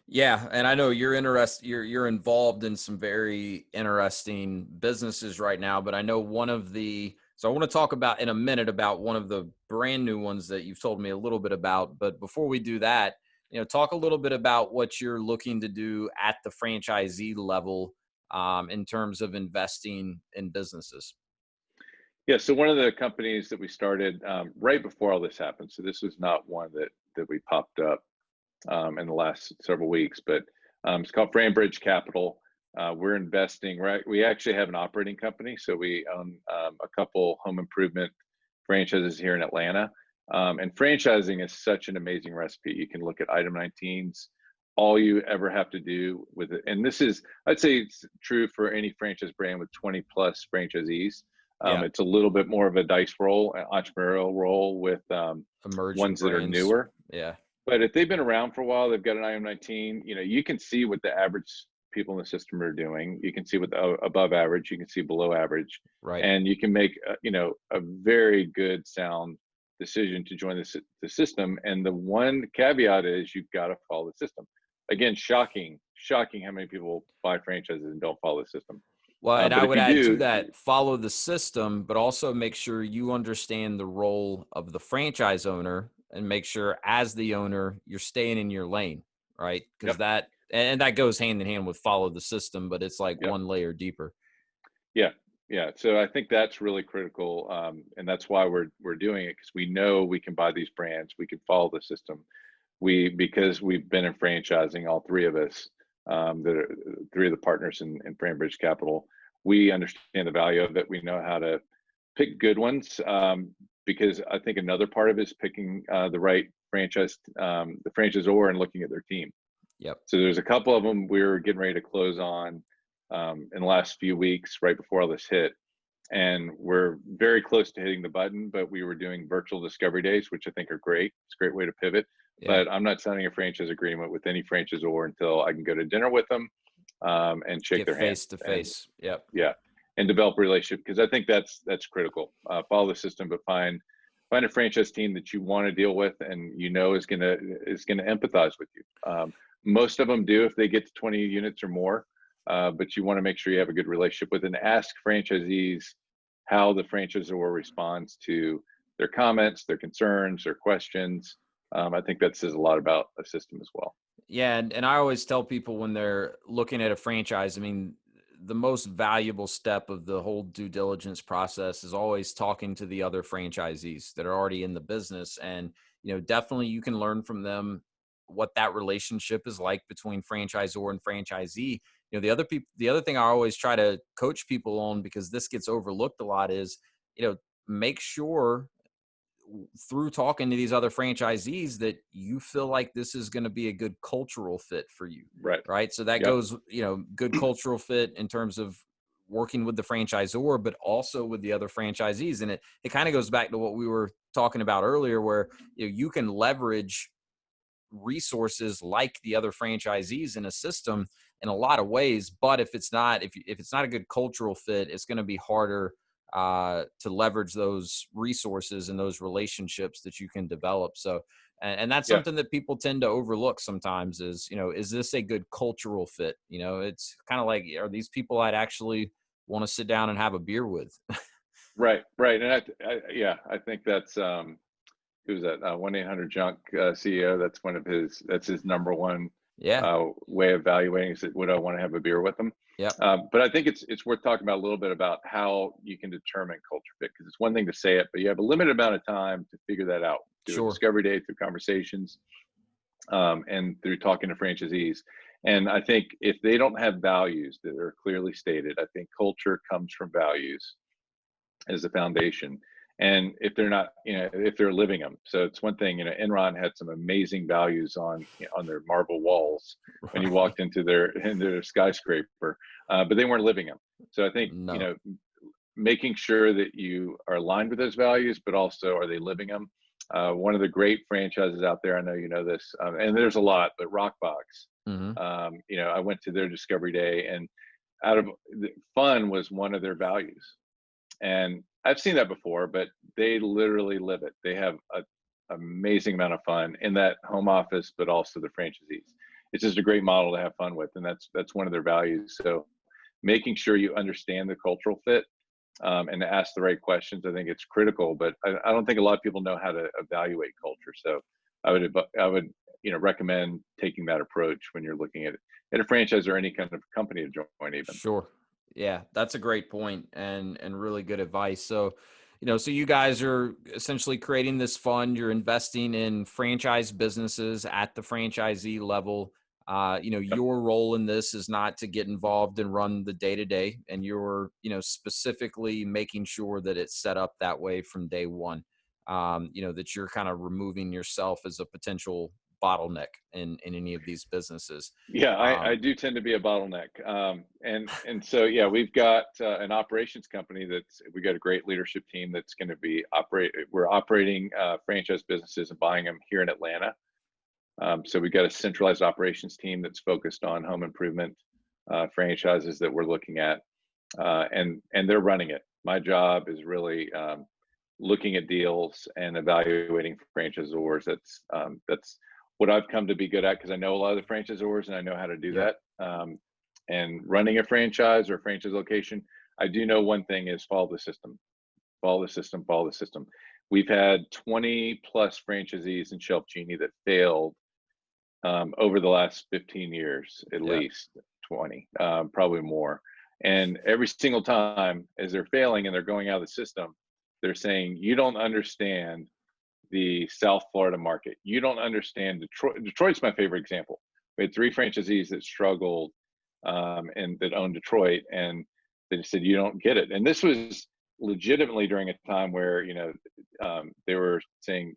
Yeah, and I know you're involved in some very interesting businesses right now, but I know so I want to talk about in a minute about one of the brand new ones that you've told me a little bit about, but before we do that, talk a little bit about what you're looking to do at the franchisee level in terms of investing in businesses. Yeah, so one of the companies that we started right before all this happened, so this was not one that we popped up in the last several weeks, but it's called Framebridge Capital. We're investing, right? We actually have an operating company, so we own a couple home improvement franchises here in Atlanta. And franchising is such an amazing recipe. You can look at item 19s. All you ever have to do with it, and I'd say it's true for any franchise brand with 20 plus franchisees. Yeah, It's a little bit more of a dice roll, an entrepreneurial role with emerging ones that are brands. newer. Yeah, But if they've been around for a while, they've got an IM19, you can see what the average people in the system are doing. You can see what the above average, you can see below average, right. and you can make, a very good sound decision to join the system. And the one caveat is you've got to follow the system. Again, shocking how many people buy franchises and don't follow the system. Well, and I But if would you add to do, that, follow the system, but also make sure you understand the role of the franchise owner and make sure as the owner, you're staying in your lane, right? Because yep, that goes hand in hand with follow the system, but it's like yep. one layer deeper. Yeah, yeah. So I think that's really critical, and that's why we're doing it because we know we can buy these brands, we can follow the system. Because we've been in franchising, all three of us, that are three of the partners in Framebridge Capital, we understand the value of it. We know how to pick good ones, because I think another part of it is picking the right the franchisor, and looking at their team. Yep. So there's a couple of them we're getting ready to close on in the last few weeks, right before all this hit. And we're very close to hitting the button, but we were doing virtual discovery days, which I think are great. It's a great way to pivot. Yeah. But I'm not signing a franchise agreement with any franchisor until I can go to dinner with them and shake Get their hand. face to And face. Yep. yeah, and develop a relationship because I think that's critical. Follow the system, but find a franchise team that you want to deal with and is gonna empathize with you. Most of them do if they get to 20 units or more, but you want to make sure you have a good relationship with and ask franchisees how the franchisor responds to their comments, their concerns, their questions. I think that says a lot about a system as well. Yeah, and I always tell people when they're looking at a franchise, I mean, the most valuable step of the whole due diligence process is always talking to the other franchisees that are already in the business. And, definitely you can learn from them what that relationship is like between franchisor and franchisee. The other thing I always try to coach people on, because this gets overlooked a lot, is, make sure through talking to these other franchisees that you feel like this is going to be a good cultural fit for you. Right. Right. So that Yep. goes, good cultural fit in terms of working with the franchisor, but also with the other franchisees. And it kind of goes back to what we were talking about earlier, where you can leverage resources like the other franchisees in a system in a lot of ways. But if it's not a good cultural fit, it's going to be harder to leverage those resources and those relationships that you can develop. So, and that's Yeah. something that people tend to overlook sometimes is, is this a good cultural fit? It's kind of like, are these people I'd actually want to sit down and have a beer with? Right. Right. And I think that's who's that 1-800 junk CEO. That's his number one Yeah. way of evaluating is that would I want to have a beer with them? Yep. But I think it's worth talking about a little bit about how you can determine culture fit, because it's one thing to say it, but you have a limited amount of time to figure that out through a Sure. discovery day, through conversations, and through talking to franchisees. And I think if they don't have values that are clearly stated, I think culture comes from values as a foundation. And if they're not, if they're living them, so it's one thing. Enron had some amazing values on their marble walls when you Right. walked into their skyscraper, but they weren't living them. So I think No. making sure that you are aligned with those values, but also are they living them? One of the great franchises out there, I know you know this, and there's a lot, but Rockbox. Hmm. I went to their discovery day, and out of fun was one of their values. And I've seen that before, but they literally live it. They have a amazing amount of fun in that home office, but also the franchisees. It's just a great model to have fun with, and that's one of their values. So making sure you understand the cultural fit, and to ask the right questions, I think it's critical. But I don't think a lot of people know how to evaluate culture. So I would recommend taking that approach when you're looking at a franchise or any kind of company to join even. Sure. Yeah, that's a great point and really good advice. So, so you guys are essentially creating this fund, you're investing in franchise businesses at the franchisee level. Yep. Your role in this is not to get involved and run the day to day, and you're, specifically making sure that it's set up that way from day one. That you're kind of removing yourself as a potential bottleneck in any of these businesses. Yeah, I Um, do tend to be a bottleneck, and so yeah, we've got an operations company we got a great leadership team that's going to be operate. We're operating franchise businesses and buying them here in Atlanta. So we've got a centralized operations team that's focused on home improvement franchises that we're looking at, and they're running it. My job is really looking at deals and evaluating franchisors. That's what I've come to be good at, because I know a lot of the franchisors and I know how to do yep. that. And running a franchise or a franchise location, I do know one thing is follow the system, follow the system, follow the system. We've had 20 plus franchisees in ShelfGenie that failed over the last 15 years, at Yeah. least 20, probably more. And every single time as they're failing and they're going out of the system, they're saying, you don't understand the South Florida market. You don't understand Detroit. Detroit's my favorite example. We had three franchisees that struggled, and that owned Detroit, and they said, you don't get it. And this was legitimately during a time where, they were saying,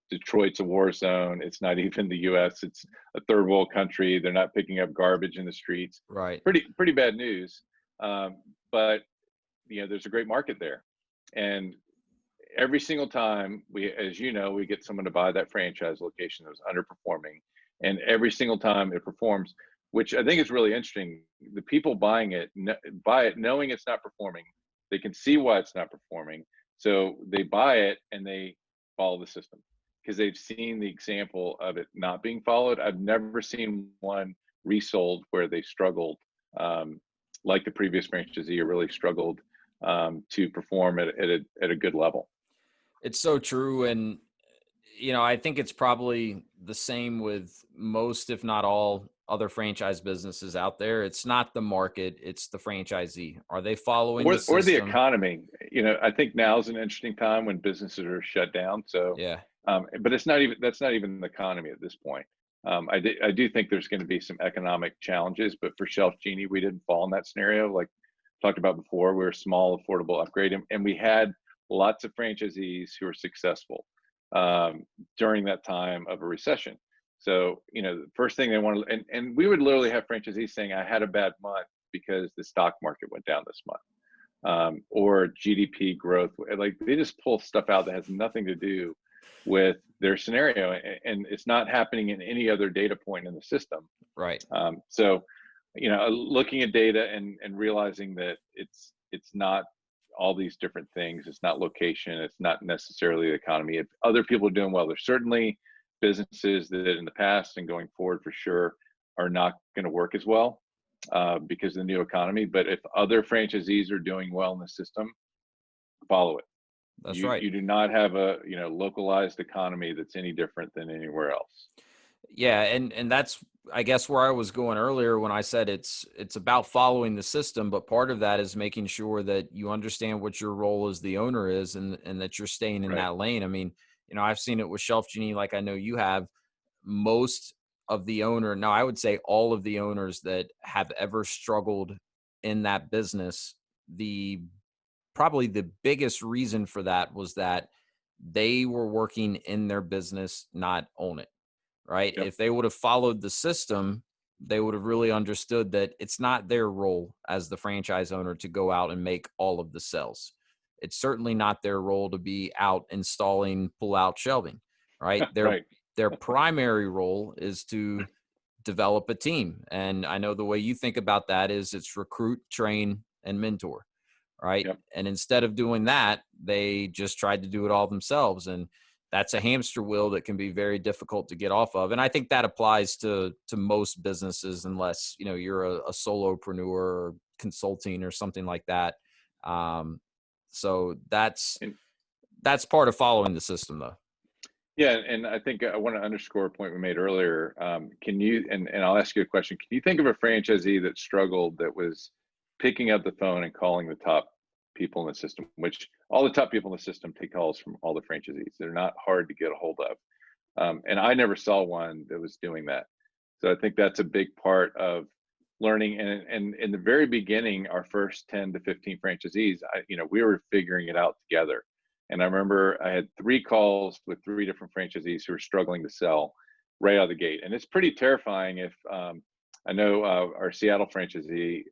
Detroit's a war zone. It's not even the US, it's a third world country. They're not picking up garbage in the streets. Right. Pretty bad news. But there's a great market there. And every single time as we get someone to buy that franchise location that was underperforming, and every single time it performs, which I think is really interesting. The people buying it buy it knowing it's not performing. They can see why it's not performing, so they buy it and they follow the system because they've seen the example of it not being followed. I've never seen one resold where they struggled, like the previous franchisee, really struggled to perform at a good level. It's so true. And, I think it's probably the same with most, if not all, other franchise businesses out there. It's not the market, it's the franchisee. Are they following the Or the system? economy. I think now is an interesting time when businesses are shut down. So, Yeah. but that's not even the economy at this point. I do think there's going to be some economic challenges, but for Shelf Genie, we didn't fall in that scenario. Like talked about before, we were a small, affordable upgrade, and we had lots of franchisees who were successful during that time of a recession. So, the first thing they want to, and we would literally have franchisees saying, I had a bad month because the stock market went down this month, or GDP growth. Like they just pull stuff out that has nothing to do with their scenario, and it's not happening in any other data point in the system. Right. So, looking at data and realizing that it's not all these different things. It's not location. It's not necessarily the economy. If other people are doing well, there's certainly businesses that in the past and going forward for sure are not going to work as well because of the new economy. But if other franchisees are doing well in the system, follow it. That's You right. you do not have a localized economy that's any different than anywhere else. Yeah, and that's, I guess, where I was going earlier when I said it's about following the system, but part of that is making sure that you understand what your role as the owner is, and that you're staying in Right. that lane. I mean, I've seen it with ShelfGenie, like I know you have. Most of the owner, now I would say all of the owners that have ever struggled in that business, the probably the biggest reason for that was that they were working in their business, not own it, right? Yep. If they would have followed the system, they would have really understood that it's not their role as the franchise owner to go out and make all of the sales. It's certainly not their role to be out installing pull-out shelving, right? Their Right. their primary role is to develop a team. And I know the way you think about that is it's recruit, train, and mentor, right? Yep. And instead of doing that, they just tried to do it all themselves. And that's a hamster wheel that can be very difficult to get off of. And I think that applies to most businesses, unless you're a solopreneur or consulting or something like that. Um, so And that's part of following the system, though. yeah, and I think I want to underscore a point we made earlier. Can you, and I'll ask you a question. Can you think of a franchisee that struggled, that was picking up the phone and calling the top people in the system, which all the top people in the system take calls from all the franchisees. They're not hard to get a hold of. And I never saw one that was doing that. So I think that's a big part of learning. And in the very beginning, our first 10 to 15 franchisees, we were figuring it out together. And I remember I had 3 calls with 3 different franchisees who were struggling to sell right out of the gate. And it's pretty terrifying. If I know our Seattle franchisee,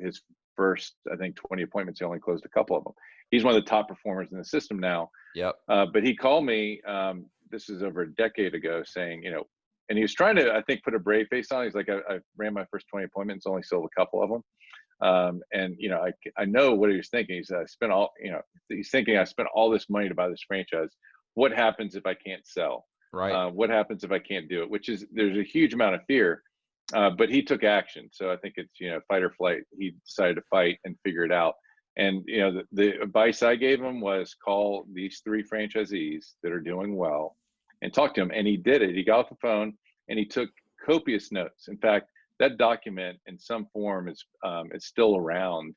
his first, I think, 20 appointments, he only closed a couple of them. He's one of the top performers in the system now. Yep. But he called me, this is over a decade ago, saying, and he was trying to, I think, put a brave face on. He's like, I ran my first 20 appointments, only sold a couple of them. And I know what he was thinking. He said, he's thinking, I spent all this money to buy this franchise. What happens if I can't sell? Right. What happens if I can't do it? There's a huge amount of fear. But he took action. So I think it's, fight or flight. He decided to fight and figure it out. And the advice I gave him was, call these 3 franchisees that are doing well and talk to them. And he did it. He got off the phone and he took copious notes. In fact, that document in some form is it's still around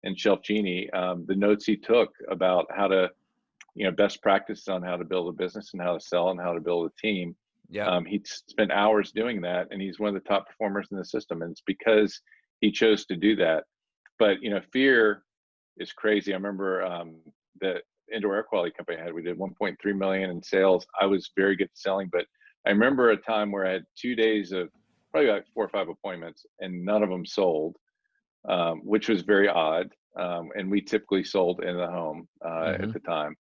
in ShelfGenie. The notes he took about how to, best practices on how to build a business and how to sell and how to build a team. Yep. He spent hours doing that, and he's one of the top performers in the system. And it's because he chose to do that. But fear is crazy. I remember the indoor air quality company I had, we did 1.3 million in sales. I was very good at selling, but I remember a time where I had 2 days of probably like 4 or 5 appointments, and none of them sold, which was very odd. And we typically sold in the home Mm-hmm. at the time.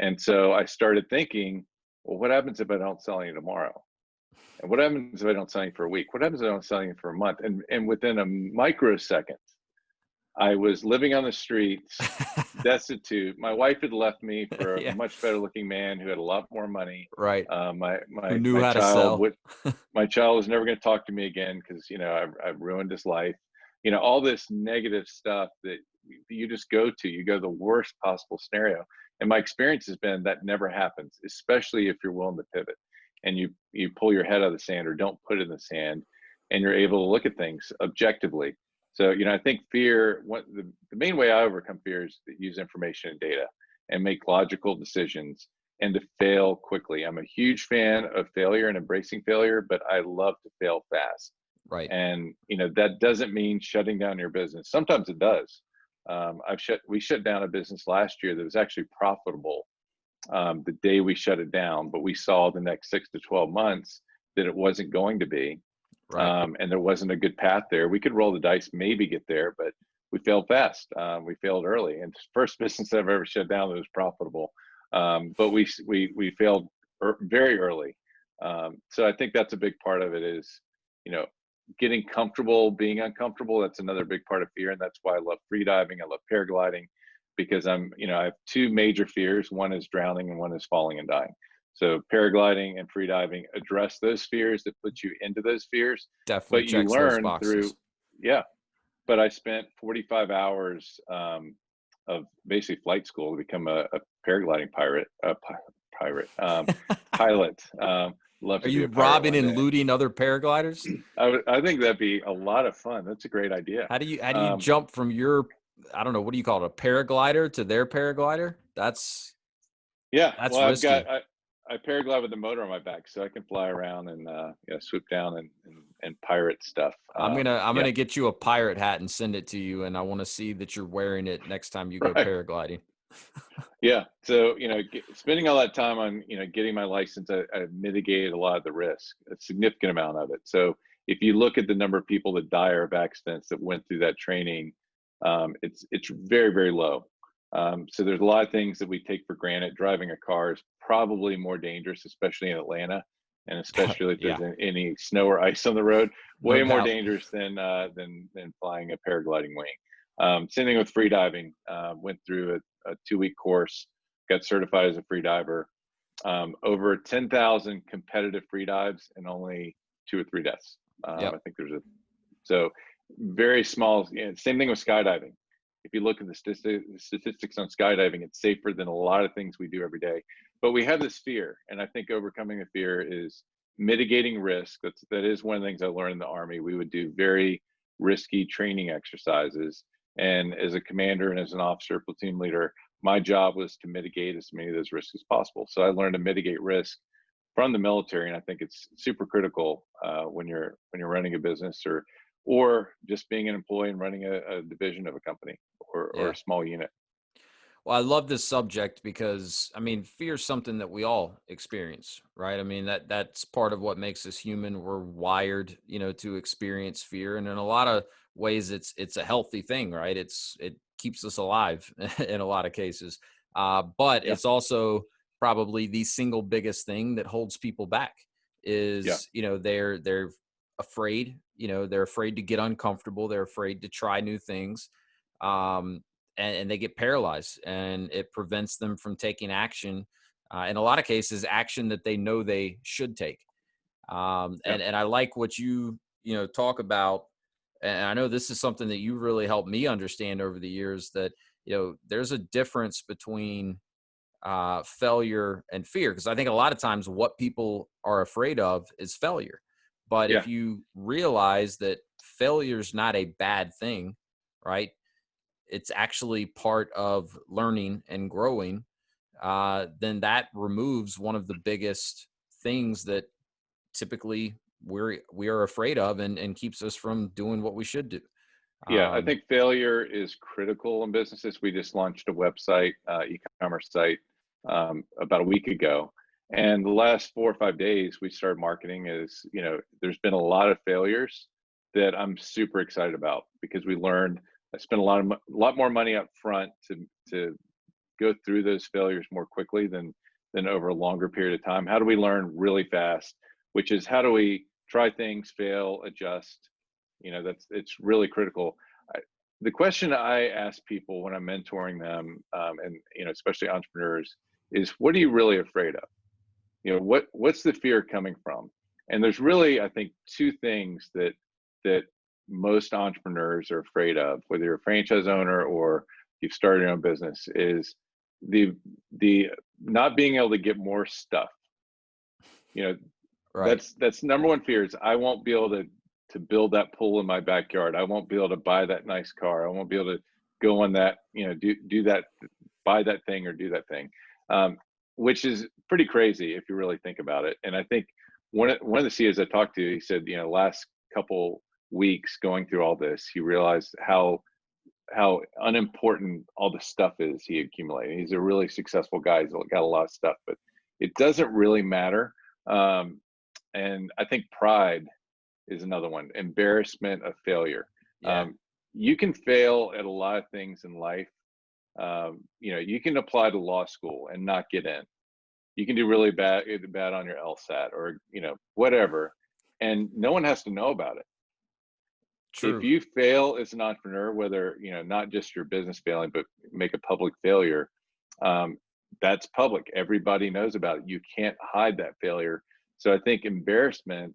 And so I started thinking, well, what happens if I don't sell any tomorrow? And what happens if I don't sell any for a week? What happens if I don't sell any for a month? And within a microsecond, I was living on the streets, destitute. My wife had left me for a Yeah. much better looking man who had a lot more money. Right. My Who my knew my how to child sell. would my child was never going to talk to me again because I've ruined his life. All this negative stuff that you just go to. You go to the worst possible scenario. And my experience has been that never happens, especially if you're willing to pivot and you pull your head out of the sand or don't put it in the sand, and you're able to look at things objectively. So, I think fear, the main way I overcome fear is to use information and data and make logical decisions and to fail quickly. I'm a huge fan of failure and embracing failure, but I love to fail fast. Right. And, that doesn't mean shutting down your business. Sometimes it does. We shut down a business last year that was actually profitable the day we shut it down, but we saw the next 6 to 12 months that it wasn't going to be. Right. And there wasn't a good path there. We could roll the dice, maybe get there, but we failed fast. We failed early, and first business I've ever shut down that was profitable. But we failed very early. So I think that's a big part of it is, getting comfortable, being uncomfortable. That's another big part of fear, and that's why I love freediving. I love paragliding because I have 2 major fears. One is drowning, and one is falling and dying. So paragliding and freediving address those fears that put you into those fears, Definitely but you checks those learn through, boxes. yeah. But I spent 45 hours of basically flight school to become a paragliding pilot. Love Are to be you a pirate robbing one and day. looting other paragliders? I think that'd be a lot of fun. That's a great idea. How do you jump from your, I don't know, what do you call it, a paraglider to their paraglider? Yeah, That's well, risky. I paraglide with the motor on my back, so I can fly around and swoop down and pirate stuff. I'm Yeah, gonna get you a pirate hat and send it to you, and I want to see that you're wearing it next time you go right. paragliding. Yeah, so spending all that time on getting my license, I mitigated a lot of the risk, a significant amount of it. So if you look at the number of people that die of accidents that went through that training, it's very, very low. So there's a lot of things that we take for granted. Driving a car is probably more dangerous, especially in Atlanta, and especially if there's Yeah, any snow or ice on the road. no Way more doubt. dangerous than flying a paragliding wing. Same thing with free diving. Went through a 2-week course, got certified as a free diver. Over 10,000 competitive free dives and only 2 or 3 deaths. Yep. I think so very small. Same thing with skydiving. If you look at the statistics on skydiving, it's safer than a lot of things we do every day. But we have this fear, and I think overcoming the fear is mitigating risk. That is one of the things I learned in the Army. We would do very risky training exercises, and as a commander and as an officer, platoon leader, my job was to mitigate as many of those risks as possible. So I learned to mitigate risk from the military, and I think it's super critical when you're running a business or just being an employee and running a division of a company or Yeah. a small unit. Well, I love this subject because I mean, fear is something that we all experience, right? I mean, that's part of what makes us human. We're wired, to experience fear, and in a lot of ways, it's a healthy thing, right? It keeps us alive in a lot of cases, but Yeah, it's also probably the single biggest thing that holds people back. yeah, Is they're afraid, they're afraid to get uncomfortable, they're afraid to try new things. Um, and they get paralyzed, and it prevents them from taking action, in a lot of cases action that they know they should take. yeah, And I like what talk about, and I know this is something that you really helped me understand over the years, that there's a difference between failure and fear, because I think a lot of times what people are afraid of is failure. But yeah, if you realize that failure is not a bad thing, right, it's actually part of learning and growing, then that removes one of the biggest things that typically we are afraid of, and keeps us from doing what we should do. yeah. I Um, think failure is critical in businesses. We just launched a website, e-commerce site, about a week ago, and the last 4 or 5 days we started marketing. There's been a lot of failures that I'm super excited about because we learned. I spent a lot more money up front to go through those failures more quickly than over a longer period of time. How do we learn really fast? Which is, how do we try things, fail, adjust? It's really critical. The question I ask people when I'm mentoring them, and especially entrepreneurs, is what are you really afraid of? What's the fear coming from? And there's really, I think, two things that most entrepreneurs are afraid of, whether you're a franchise owner or you've started your own business, is the not being able to get more stuff. You know, right. that's number one fear is I won't be able to build that pool in my backyard. I won't be able to buy that nice car. I won't be able to go on that, do that, buy that thing or do that thing. Which is pretty crazy if you really think about it. And I think one of the CEOs I talked to, he said, last couple weeks going through all this, he realized how unimportant all the stuff is he accumulated. He's a really successful guy. He's got a lot of stuff, but it doesn't really matter. And I think pride is another one. Embarrassment of failure. Yeah. You can fail at a lot of things in life. You can apply to law school and not get in. You can do really bad on your LSAT or whatever, and no one has to know about it. If True. you fail as an entrepreneur, whether not just your business failing, but make a public failure, that's public. Everybody knows about it. You can't hide that failure. So I think embarrassment,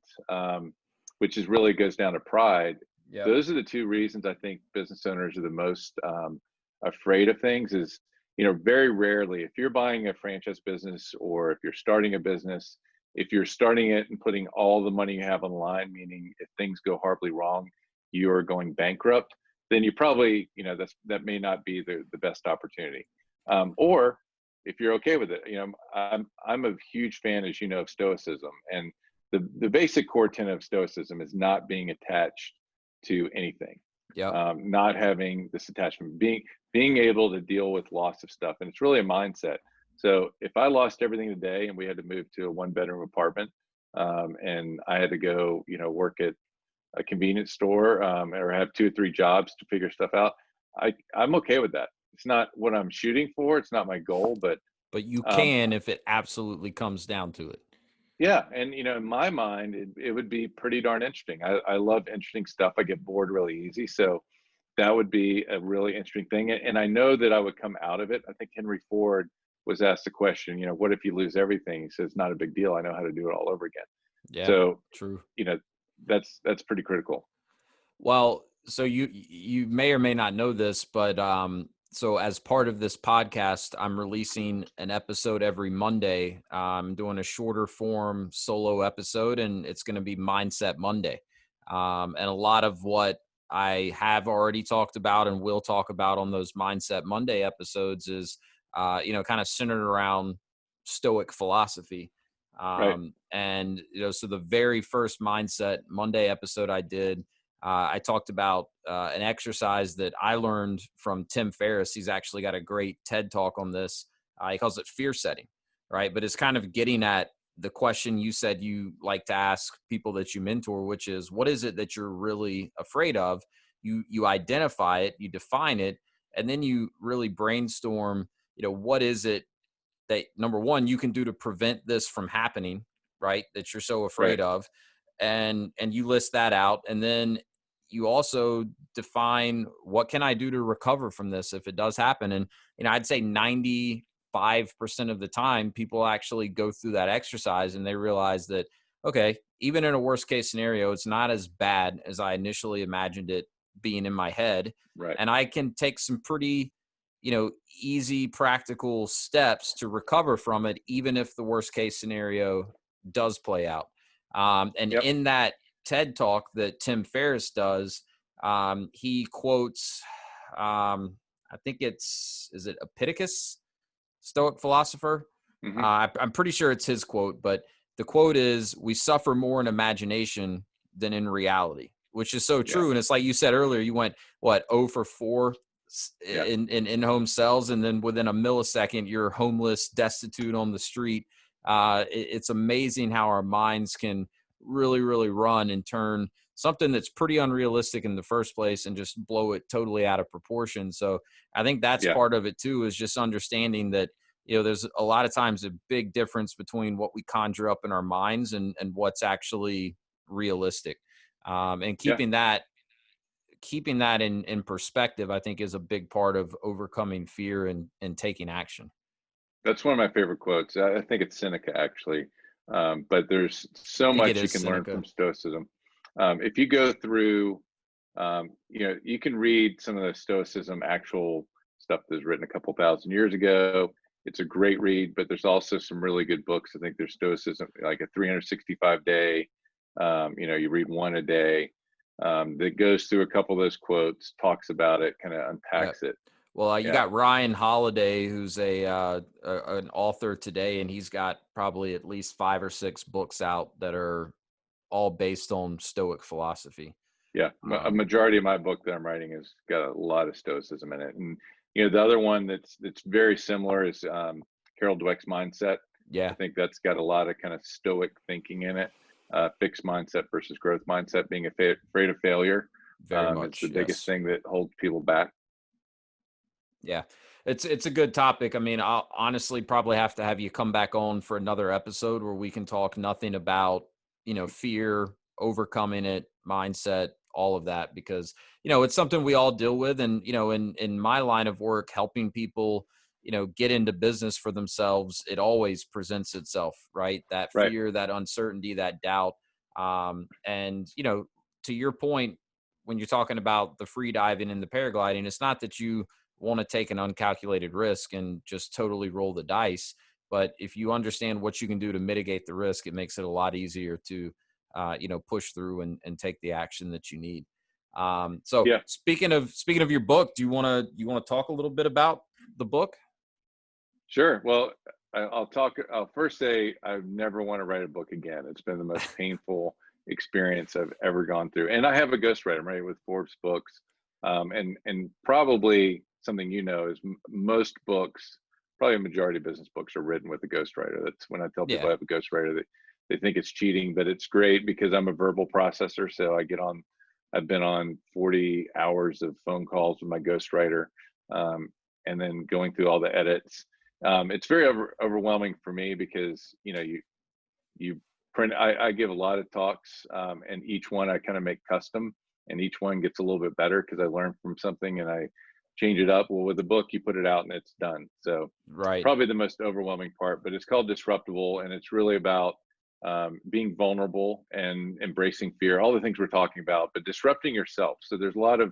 which is really goes down to pride. Yep. Those are the two reasons I think business owners are the most afraid of things. Is very rarely, if you're buying a franchise business or if you're starting a business, If you're starting it and putting all the money you have on the line, meaning if things go horribly wrong, you're going bankrupt, then you probably, that may not be the best opportunity. Or if you're okay with it, I'm a huge fan, as you know, of stoicism. And the basic core tenet of stoicism is not being attached to anything. Yep. Not having this attachment, being able to deal with loss of stuff. And it's really a mindset. So if I lost everything today and we had to move to a 1-bedroom apartment, and I had to go, work at a convenience store, or have 2 or 3 jobs to figure stuff out, I'm okay with that. It's not what I'm shooting for. It's not my goal, but you can, if it absolutely comes down to it. Yeah. And, in my mind, it would be pretty darn interesting. I love interesting stuff. I get bored really easy. So that would be a really interesting thing. And I know that I would come out of it. I think Henry Ford was asked the question, what if you lose everything? He says, not a big deal. I know how to do it all over again. Yeah, So, true. That's pretty critical. Well, so you may or may not know this, but so as part of this podcast, I'm releasing an episode every Monday. I'm doing a shorter form solo episode, and it's going to be Mindset Monday. And a lot of what I have already talked about and will talk about on those Mindset Monday episodes is, kind of centered around Stoic philosophy. Right. And, so the very first Mindset Monday episode I did, I talked about an exercise that I learned from Tim Ferriss. He's actually got a great TED talk on this. He calls it fear setting, right? But it's kind of getting at the question you said you like to ask people that you mentor, which is, what is it that you're really afraid of? You identify it, you define it, and then you really brainstorm, what is it that, number one, you can do to prevent this from happening, right? That you're so afraid Right. of. And you list that out. And then you also define, what can I do to recover from this if it does happen? And, I'd say 95% of the time people actually go through that exercise and they realize that, okay, even in a worst case scenario, it's not as bad as I initially imagined it being in my head. Right. And I can take some pretty, easy, practical steps to recover from it, even if the worst case scenario does play out. And Yep. in that TED talk that Tim Ferriss does, he quotes, I think is it Epictetus, Stoic philosopher? Mm-hmm. I'm pretty sure it's his quote, but the quote is, "We suffer more in imagination than in reality," which is so true. Yeah. And it's like you said earlier, you went, 0 for 4 Yeah. in-home sales, and then within a millisecond, you're homeless, destitute on the street. It's amazing how our minds can really, really run and turn something that's pretty unrealistic in the first place and just blow it totally out of proportion. So I think that's Yeah. part of it too, is just understanding that, there's a lot of times a big difference between what we conjure up in our minds and what's actually realistic. And Yeah. keeping that in perspective, I think, is a big part of overcoming fear and taking action. That's one of my favorite quotes. I think it's Seneca, actually. But there's so I think it much you is can learn Seneca. from Stoicism. If you go through, you can read some of the Stoicism actual stuff that's written a couple thousand years ago. It's a great read, but there's also some really good books. I think there's Stoicism, like a 365 day. You read one a day, that goes through a couple of those quotes, talks about it, kind of Yep. unpacks it. Well, you Yeah. got Ryan Holiday, who's an author today, and he's got probably at least 5 or 6 books out that are all based on Stoic philosophy. Yeah, a majority of my book that I'm writing has got a lot of Stoicism in it, and the other one that's very similar is Carol Dweck's Mindset. Yeah, I think that's got a lot of kind of Stoic thinking in it. Fixed mindset versus growth mindset. Being afraid of failure very is the much. biggest Yes. thing that holds people back. Yeah, it's a good topic. I mean, I'll honestly probably have to have you come back on for another episode where we can talk nothing about, fear, overcoming it, mindset, all of that, because, it's something we all deal with. And, in my line of work, helping people, get into business for themselves, it always presents itself, right? That Right. fear, that uncertainty, that doubt. And, to your point, when you're talking about the free diving and the paragliding, it's not that you want to take an uncalculated risk and just totally roll the dice. but if you understand what you can do to mitigate the risk, it makes it a lot easier to, push through and take the action that you need. So Yeah, speaking of your book, do you want to talk a little bit about the book? sure. Well, I'll first say I never want to write a book again. It's been the most painful experience I've ever gone through. And I have a ghostwriter. I'm writing with Forbes Books. And probably something is most books, probably a majority of business books, are written with a ghostwriter. That's when I tell people Yeah. I have a ghostwriter, they think it's cheating, but it's great because I'm a verbal processor. So I've been on 40 hours of phone calls with my ghostwriter, and then going through all the edits. It's very overwhelming for me because you print. I give a lot of talks, and each one I kind of make custom, and each one gets a little bit better because I learned from something and I change it up. Well, with the book, you put it out and it's done. So Right. probably the most overwhelming part, but it's called Disruptable, and it's really about being vulnerable and embracing fear, all the things we're talking about, but disrupting yourself. So there's a lot of,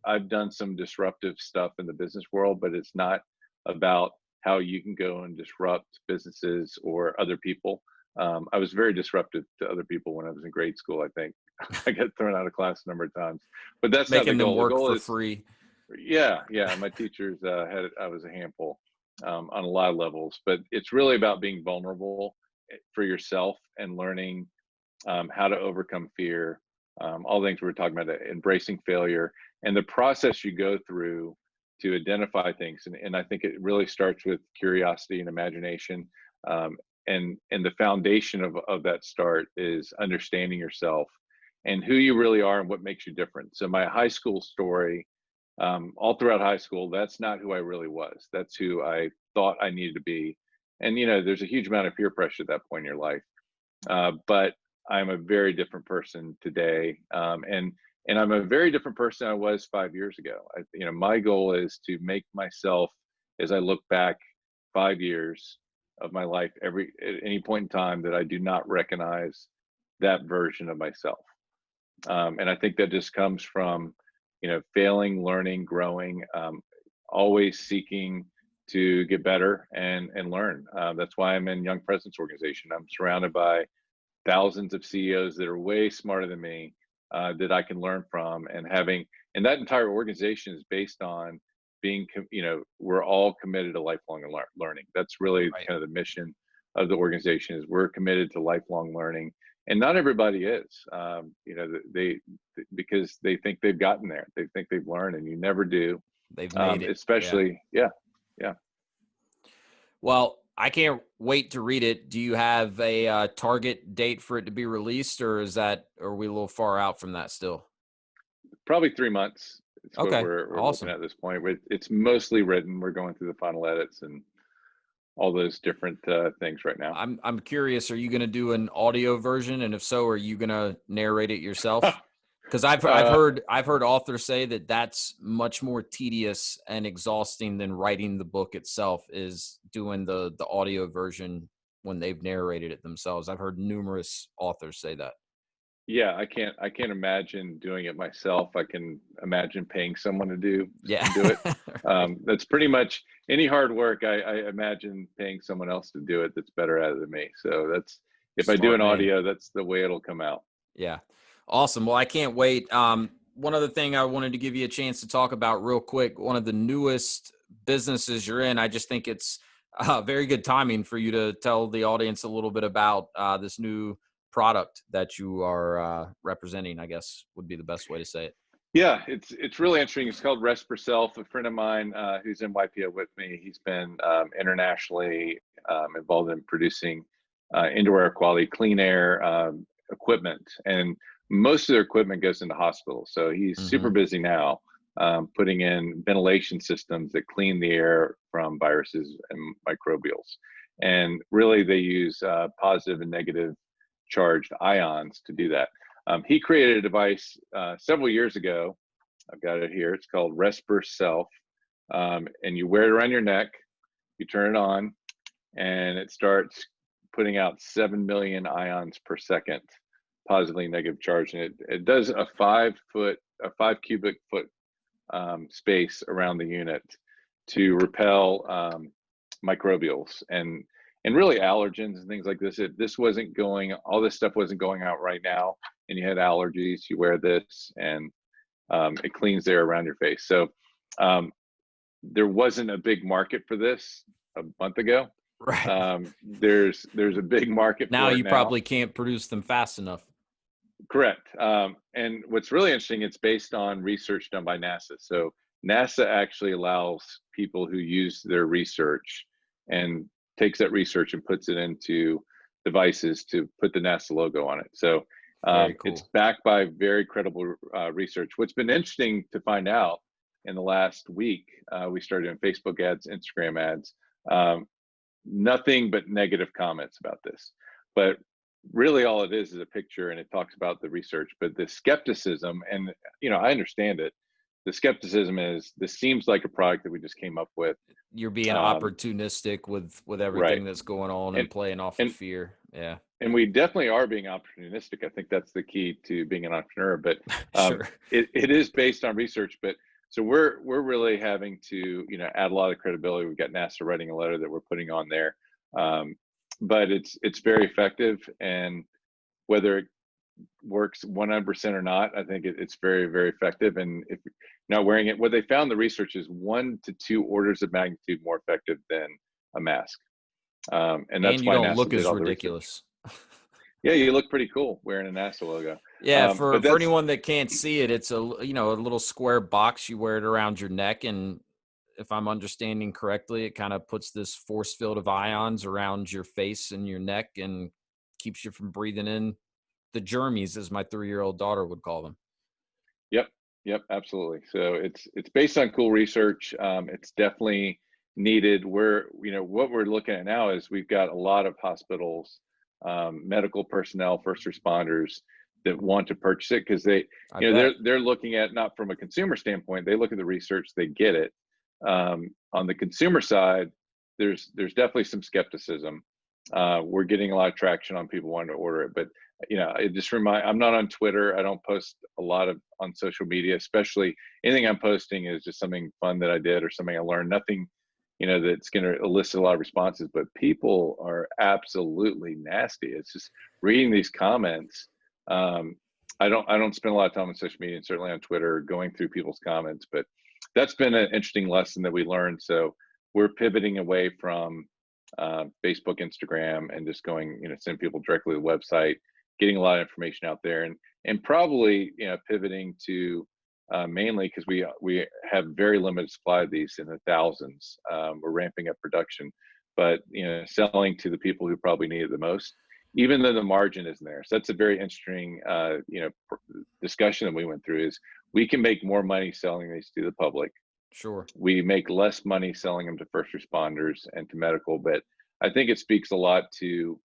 I've done some disruptive stuff in the business world, but it's not about how you can go and disrupt businesses or other people. I was very disruptive to other people when I was in grade school. I think I got thrown out of class a number of times, but that's not the Making them goal. The work goal for is, free. yeah. My teachers I was a handful on a lot of levels, but it's really about being vulnerable for yourself and learning how to overcome fear, all the things we were talking about, embracing failure, and the process you go through to identify things. And I think it really starts with curiosity and imagination. And the foundation of that start is understanding yourself and who you really are and what makes you different. So my high school story, all throughout high school, that's not who I really was. That's who I thought I needed to be. And there's a huge amount of peer pressure at that point in your life. But I'm a very different person today, and I'm a very different person I was 5 years ago. My goal is to make myself, as I look back 5 years of my life, at any point in time, that I do not recognize that version of myself. And I think that just comes from, failing, learning, growing, always seeking to get better and learn. That's why I'm in Young Presidents Organization. I'm surrounded by thousands of CEOs that are way smarter than me, that I can learn from, and that entire organization is based on being, we're all committed to lifelong learning. That's really Right. kind of the mission of the organization, is we're committed to lifelong learning. And not everybody is, because they think they've gotten there. They think they've learned, and you never do. They've made it. Yeah. Especially, yeah. Well, I can't wait to read it. Do you have a target date for it to be released, or are we a little far out from that still? Probably 3 months. It's what Okay. we're looking Awesome. at this point. It's mostly written. We're going through the final edits and all those different things right now. I'm curious, are you going to do an audio version? And if so, are you going to narrate it yourself? Because uh, I've heard authors say that that's much more tedious and exhausting than writing the book itself, is doing the audio version when they've narrated it themselves. I've heard numerous authors say that. yeah, I can't imagine doing it myself. I can imagine paying someone to do Yeah. it. Right. That's pretty much any hard work. I imagine paying someone else to do it that's better at it than me. So that's, if I do Smart an man. audio, that's the way it'll come out. Yeah. Awesome. Well, I can't wait. One other thing I wanted to give you a chance to talk about real quick, one of the newest businesses you're in, I just think it's very good timing for you to tell the audience a little bit about this new product that you are representing, I guess would be the best way to say it. Yeah, it's really interesting. It's called Rest for Self. A friend of mine who's in YPO with me, he's been internationally involved in producing indoor air quality, clean air equipment, and most of their equipment goes into hospitals. So he's super Mm-hmm. busy now, putting in ventilation systems that clean the air from viruses and microbials. And really, they use positive and negative charged ions to do that. He created a device several years ago. I've got it here. It's called Resper Self. And you wear it around your neck, you turn it on, and it starts putting out 7 million ions per second, positively and negative charge. And it does a 5 cubic foot space around the unit to repel microbials and really allergens and things like this. All this stuff wasn't going out right now, and you had allergies, you wear this, and it cleans the air around your face. So there wasn't a big market for this a month ago. Right. There's a big market Now for it you now. probably can't produce them fast enough. Correct. And what's really interesting, it's based on research done by NASA. So NASA actually allows people who use their research and takes that research and puts it into devices to put the NASA logo on it. So Very it's cool. backed by very credible research. What's been interesting to find out in the last week, we started doing Facebook ads, Instagram ads, nothing but negative comments about this. But really all it is a picture, and it talks about the research. But the skepticism, and I understand it, the skepticism is, this seems like a product that we just came up with. You're being opportunistic with Right. everything that's going on and playing off of and fear. Yeah. and we definitely are being opportunistic. I think that's the key to being an entrepreneur. But Sure. it is based on research. But so we're really having to add a lot of credibility. We've got NASA writing a letter that we're putting on there. But it's very effective, and whether it works 100% or not, I think it's very, very effective. And if you're not wearing it, what they found, the research is 1 to 2 orders of magnitude more effective than a mask. And that's And you why don't NASA look did as all the research. ridiculous. Yeah, you look pretty cool wearing a NASA logo. Yeah, But for that's anyone that can't see it, it's a little square box. You wear it around your neck, and if I'm understanding correctly, it kind of puts this force field of ions around your face and your neck and keeps you from breathing in the germies, as my 3-year-old daughter would call them. Yep, absolutely. So it's based on cool research. It's definitely needed. What we're looking at now is we've got a lot of hospitals, medical personnel, first responders that want to purchase it because they're looking at, not from a consumer standpoint. They look at the research, they get it. On the consumer side, there's definitely some skepticism. We're getting a lot of traction on people wanting to order it, but I'm not on Twitter. I don't post a lot on social media, especially anything I'm posting is just something fun that I did or something I learned. Nothing, that's going to elicit a lot of responses, but people are absolutely nasty. It's just reading these comments. I don't spend a lot of time on social media, and certainly on Twitter, going through people's comments, but that's been an interesting lesson that we learned. So we're pivoting away from Facebook, Instagram, and just going, send people directly to the website, getting a lot of information out there, and probably pivoting to mainly because we have very limited supply of these in the thousands. We're ramping up production, but selling to the people who probably need it the most, even though the margin isn't there. So that's a very interesting discussion that we went through. Is we can make more money selling these to the public. Sure. We make less money selling them to first responders and to medical, but I think it speaks a lot to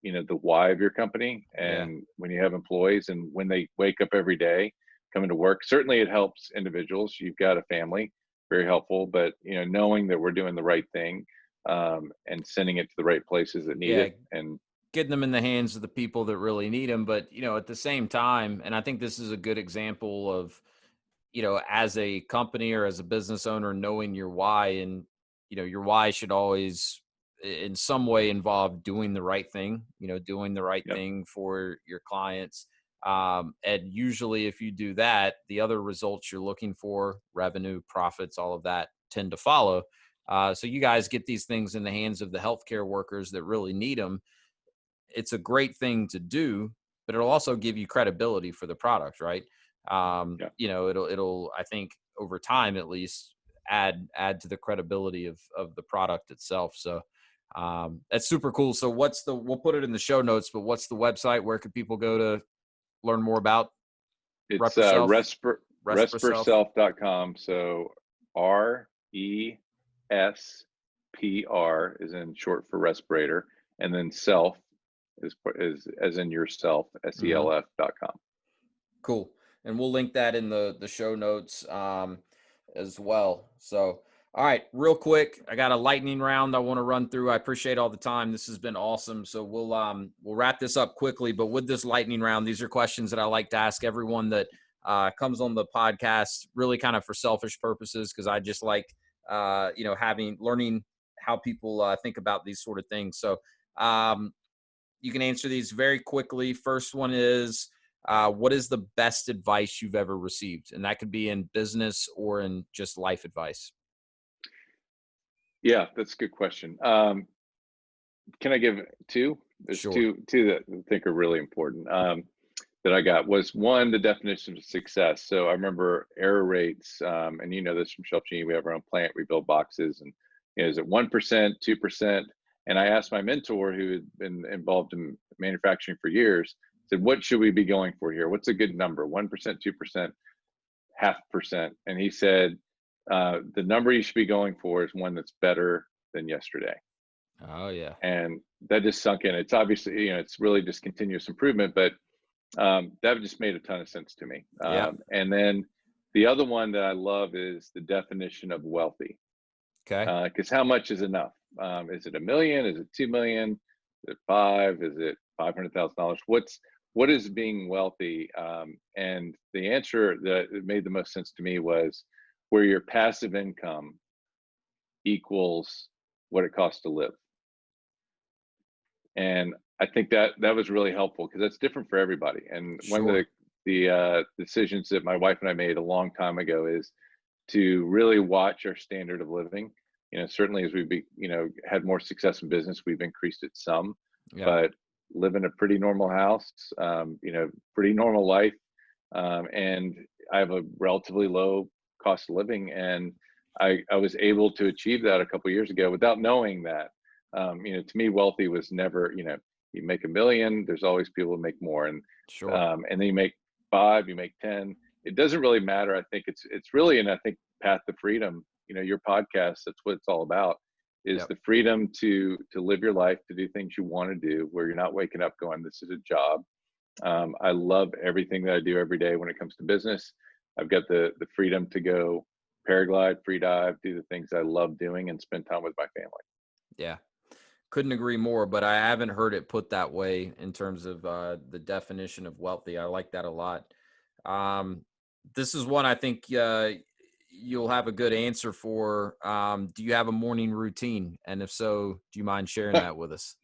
the why of your company, and when you have employees and when they wake up every day coming to work. Certainly it helps individuals. You've got a family, very helpful, but knowing that we're doing the right thing and sending it to the right places that need it, and getting them in the hands of the people that really need them. But at the same time, and I think this is a good example of as a company or as a business owner, knowing your why, and your why should always in some way involve doing the right thing, doing the right thing for your clients. And usually if you do that, the other results you're looking for, revenue, profits, all of that, tend to follow. So you guys get these things in the hands of the healthcare workers that really need them. It's a great thing to do, but it'll also give you credibility for the product, right? It'll I think over time at least add to the credibility of the product itself. So that's super cool. So we'll put it in the show notes, but what's the website? Where could people go to learn more about it's resperself.com. So RESPR is in short for respirator, and then self is as in yourself, SELF.com. Cool. And we'll link that in the show notes as well. So, all right, real quick, I got a lightning round I want to run through. I appreciate all the time. This has been awesome. So we'll wrap this up quickly. But with this lightning round, these are questions that I like to ask everyone that comes on the podcast, really kind of for selfish purposes, because I just like learning how people think about these sort of things. So you can answer these very quickly. First one is, what is the best advice you've ever received? And that could be in business or in just life advice. Yeah, that's a good question. Can I give two? There's Sure. two that I think are really important. That I got was one, the definition of success. So I remember error rates, and you know this from ShelfGenie. We have our own plant. We build boxes, and is it 1%, 2%? And I asked my mentor, who had been involved in manufacturing for years, said, "What should we be going for here? What's a good number? 1%, 2%, 0.5%?" And he said, "The number you should be going for is one that's better than yesterday." Oh yeah. And that just sunk in. It's obviously, it's really just continuous improvement, but that just made a ton of sense to me. Yeah. And then the other one that I love is the definition of wealthy. Okay. Because how much is enough? Is it 1 million? Is it 2 million? Is it five? Is it $500,000? What is being wealthy? And the answer that made the most sense to me was where your passive income equals what it costs to live. And I think that was really helpful because that's different for everybody. And one of Sure. the decisions that my wife and I made a long time ago is to really watch our standard of living. Certainly as we've had more success in business, we've increased it some, Yeah. but live in a pretty normal house, pretty normal life, and I have a relatively low cost of living, and I was able to achieve that a couple of years ago without knowing that. To me, wealthy was never, you make 1 million, there's always people who make more. Sure. And then you make five, you make 10. It doesn't really matter. I think it's really, and I think Path to Freedom, your podcast, that's what it's all about, is Yep. the freedom to live your life, to do things you want to do, where you're not waking up going, this is a job. I love everything that I do every day when it comes to business. I've got the freedom to go paraglide, free dive, do the things I love doing, and spend time with my family. Yeah. Couldn't agree more, but I haven't heard it put that way in terms of the definition of wealthy. I like that a lot. This is one I think you'll have a good answer for. Do you have a morning routine? And if so, do you mind sharing that with us?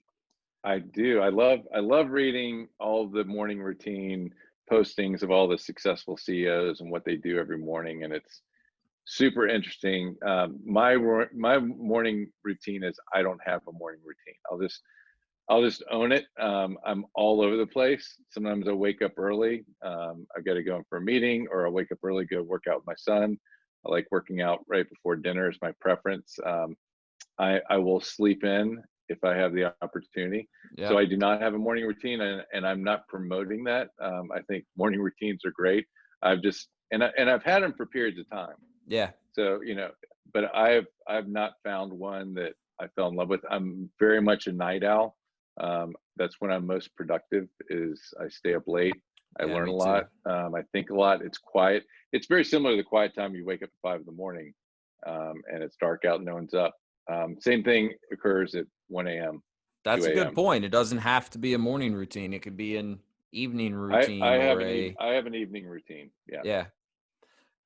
I do. I love reading all the morning routine postings of all the successful CEOs and what they do every morning, and it's super interesting. My morning routine is I don't have a morning routine. I'll just own it. I'm all over the place. Sometimes I wake up early. I've got to go in for a meeting, or I'll wake up early, go work out with my son. I like working out right before dinner is my preference. I will sleep in if I have the opportunity. So Yeah. I do not have a morning routine, and I'm not promoting that. I think morning routines are great. I've had them for periods of time. Yeah. So, but I've not found one that I fell in love with. I'm very much a night owl. That's when I'm most productive. Is I stay up late. I Yeah. learn a Me too. lot. I think a lot. It's quiet. It's very similar to the quiet time you wake up at 5 in the morning, and it's dark out, no one's up. Same thing occurs at 1 a.m., That's 2 a good a.m. point. It doesn't have to be a morning routine. It could be an evening I, I routine have or an a, I have an evening routine. Yeah. yeah.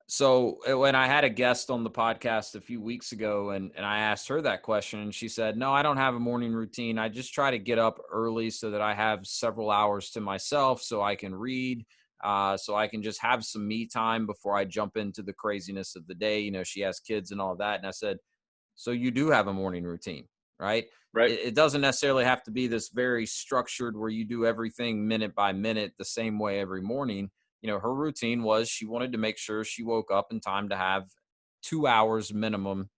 So when I had a guest on the podcast a few weeks ago and I asked her that question, and she said, no, I don't have a morning routine. I just try to get up early so that I have several hours to myself so I can read, so I can just have some me time before I jump into the craziness of the day. She has kids and all that. And I said, so you do have a morning routine, right? Right. It doesn't necessarily have to be this very structured where you do everything minute by minute the same way every morning. Her routine was she wanted to make sure she woke up in time to have 2 hours minimum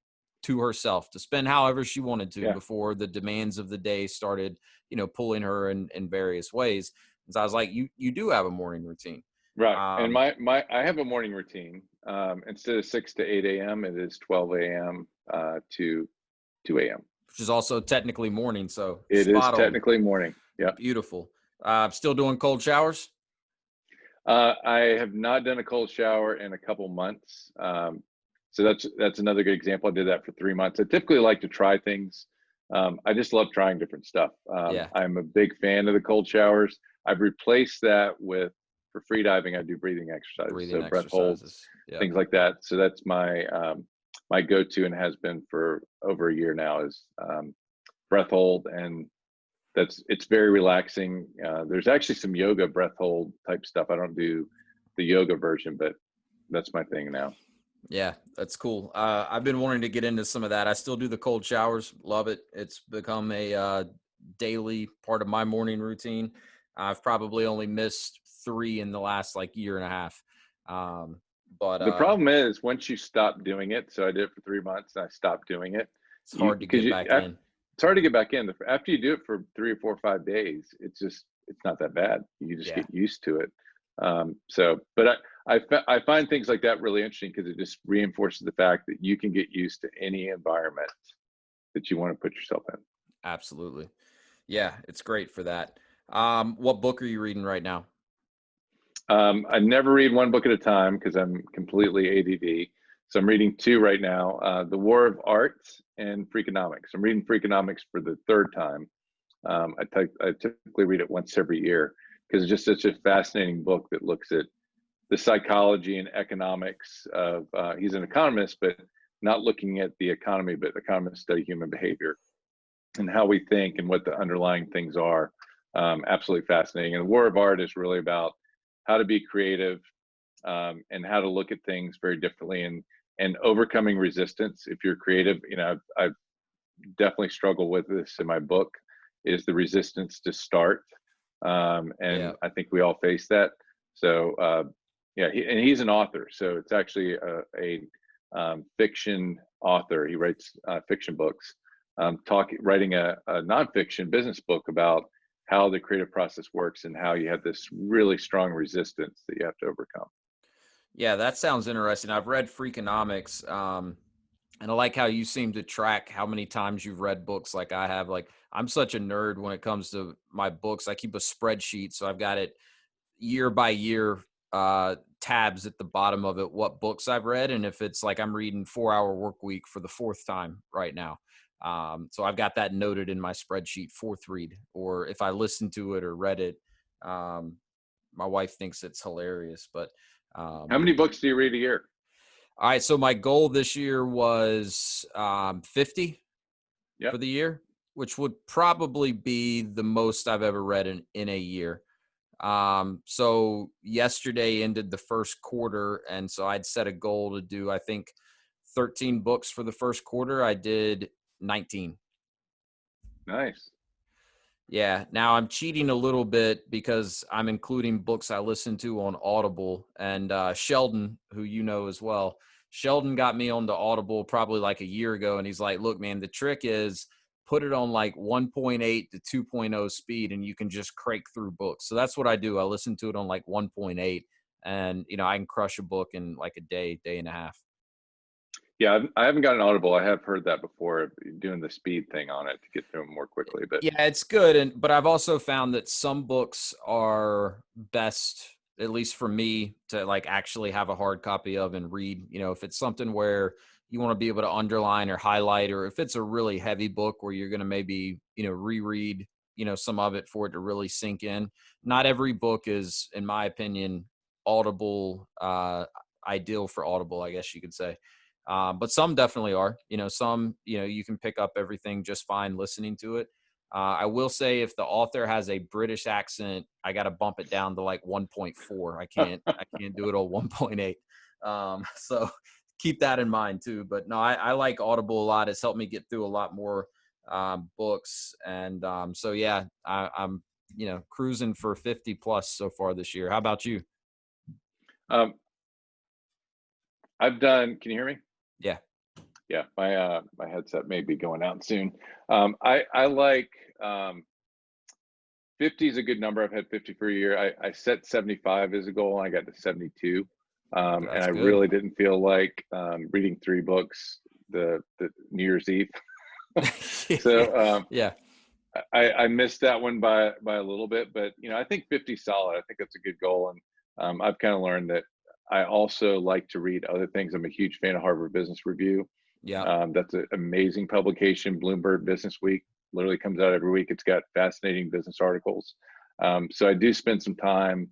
to herself to spend however she wanted to Yeah. before the demands of the day started, pulling her in various ways. And so I was like, you do have a morning routine. Right. And Um, I have a morning routine. Instead of 6 to 8 a.m., it is 12 a.m. To 2 a.m. which is also technically morning. So It is spot on. technically morning. Yeah. Beautiful. Still doing cold showers? I have not done a cold shower in a couple months. So that's another good example. I did that for 3 months. I typically like to try things. I just love trying different stuff. Yeah. I'm a big fan of the cold showers. I've replaced that with, for free diving, I do breathing exercises. Breathing So breath holds, exercises. Yep. things like that. So that's my my go-to and has been for over a year now is breath hold, and it's very relaxing. There's actually some yoga breath hold type stuff. I don't do the yoga version, but that's my thing now. Yeah, that's cool. I've been wanting to get into some of that. I still do the cold showers. Love it. It's become a daily part of my morning routine. I've probably only missed 3 in the last like year and a half. But The problem is once you stop doing it, so I did it for 3 months and I stopped doing it. it's hard to get back in. It's hard to get back in. After you do it for 3 or 4 or 5 days, it's not that bad. You just get used to it. But I find things like that really interesting because it just reinforces the fact that you can get used to any environment that you want to put yourself in. Absolutely. Yeah, it's great for that. What book are you reading right now? I never read one book at a time because I'm completely ADD. So I'm reading 2 right now, The War of Art and Freakonomics. I'm reading Freakonomics for the 3rd time. I typically read it once every year because it's just such a fascinating book that looks at the psychology and economics of, he's an economist, but not looking at the economy, but economists study human behavior and how we think and what the underlying things are. Absolutely fascinating. And The War of Art is really about how to be creative and how to look at things very differently and overcoming resistance. If you're creative, I've definitely struggled with this in my book, is the resistance to start. And I think we all face that. So he's an author. So it's actually a fiction author. He writes fiction books, writing a nonfiction business book about how the creative process works and how you have this really strong resistance that you have to overcome. Yeah, that sounds interesting. I've read Freakonomics, and I like how you seem to track how many times you've read books like I have. Like, I'm such a nerd when it comes to my books. I keep a spreadsheet, so I've got it year by year, tabs at the bottom of it, what books I've read. And if it's like I'm reading 4 Hour Work Week for the 4th time right now. So I've got that noted in my spreadsheet, 4th read, or if I listened to it or read it. My wife thinks it's hilarious, but how many books do you read a year? all right. So my goal this year was 50 for the year, which would probably be the most I've ever read in a year. So yesterday ended the first quarter, and so I'd set a goal to do, I think, 13 books for the first quarter. I did 19. Nice. Yeah. Now I'm cheating a little bit because I'm including books I listen to on Audible, and Sheldon, who you know as well, Sheldon got me onto Audible probably like a year ago. And he's like, look, man, the trick is put it on like 1.8 to 2.0 speed and you can just crank through books. So that's what I do. I listen to it on like 1.8 and, I can crush a book in like a day and a half. Yeah, I haven't gotten Audible. I have heard that before, doing the speed thing on it to get through them more quickly. But yeah, it's good. But I've also found that some books are best, at least for me, to like actually have a hard copy of and read. If it's something where you want to be able to underline or highlight, or if it's a really heavy book where you're going to maybe, reread, some of it for it to really sink in. Not every book is, in my opinion, Audible, ideal for Audible, I guess you could say. But some definitely are, some, you can pick up everything just fine listening to it. I will say if the author has a British accent, I got to bump it down to like 1.4. I can't do it on 1.8. So keep that in mind too. But no, I like Audible a lot. It's helped me get through a lot more books. And so, yeah, I'm, cruising for 50 plus so far this year. How about you? I've done, can you hear me? Yeah. Yeah, my headset may be going out soon. I like 50 is a good number. I've had 50 for a year. I set 75 as a goal, and I got to 72. And I good. really didn't feel like reading 3 books the New Year's Eve. So yeah, I missed that one by a little bit, but I think 50 is solid. I think that's a good goal, and I've kind of learned that I also like to read other things. I'm a huge fan of Harvard Business Review. Yeah, that's an amazing publication. Bloomberg Business Week literally comes out every week. It's got fascinating business articles. So I do spend some time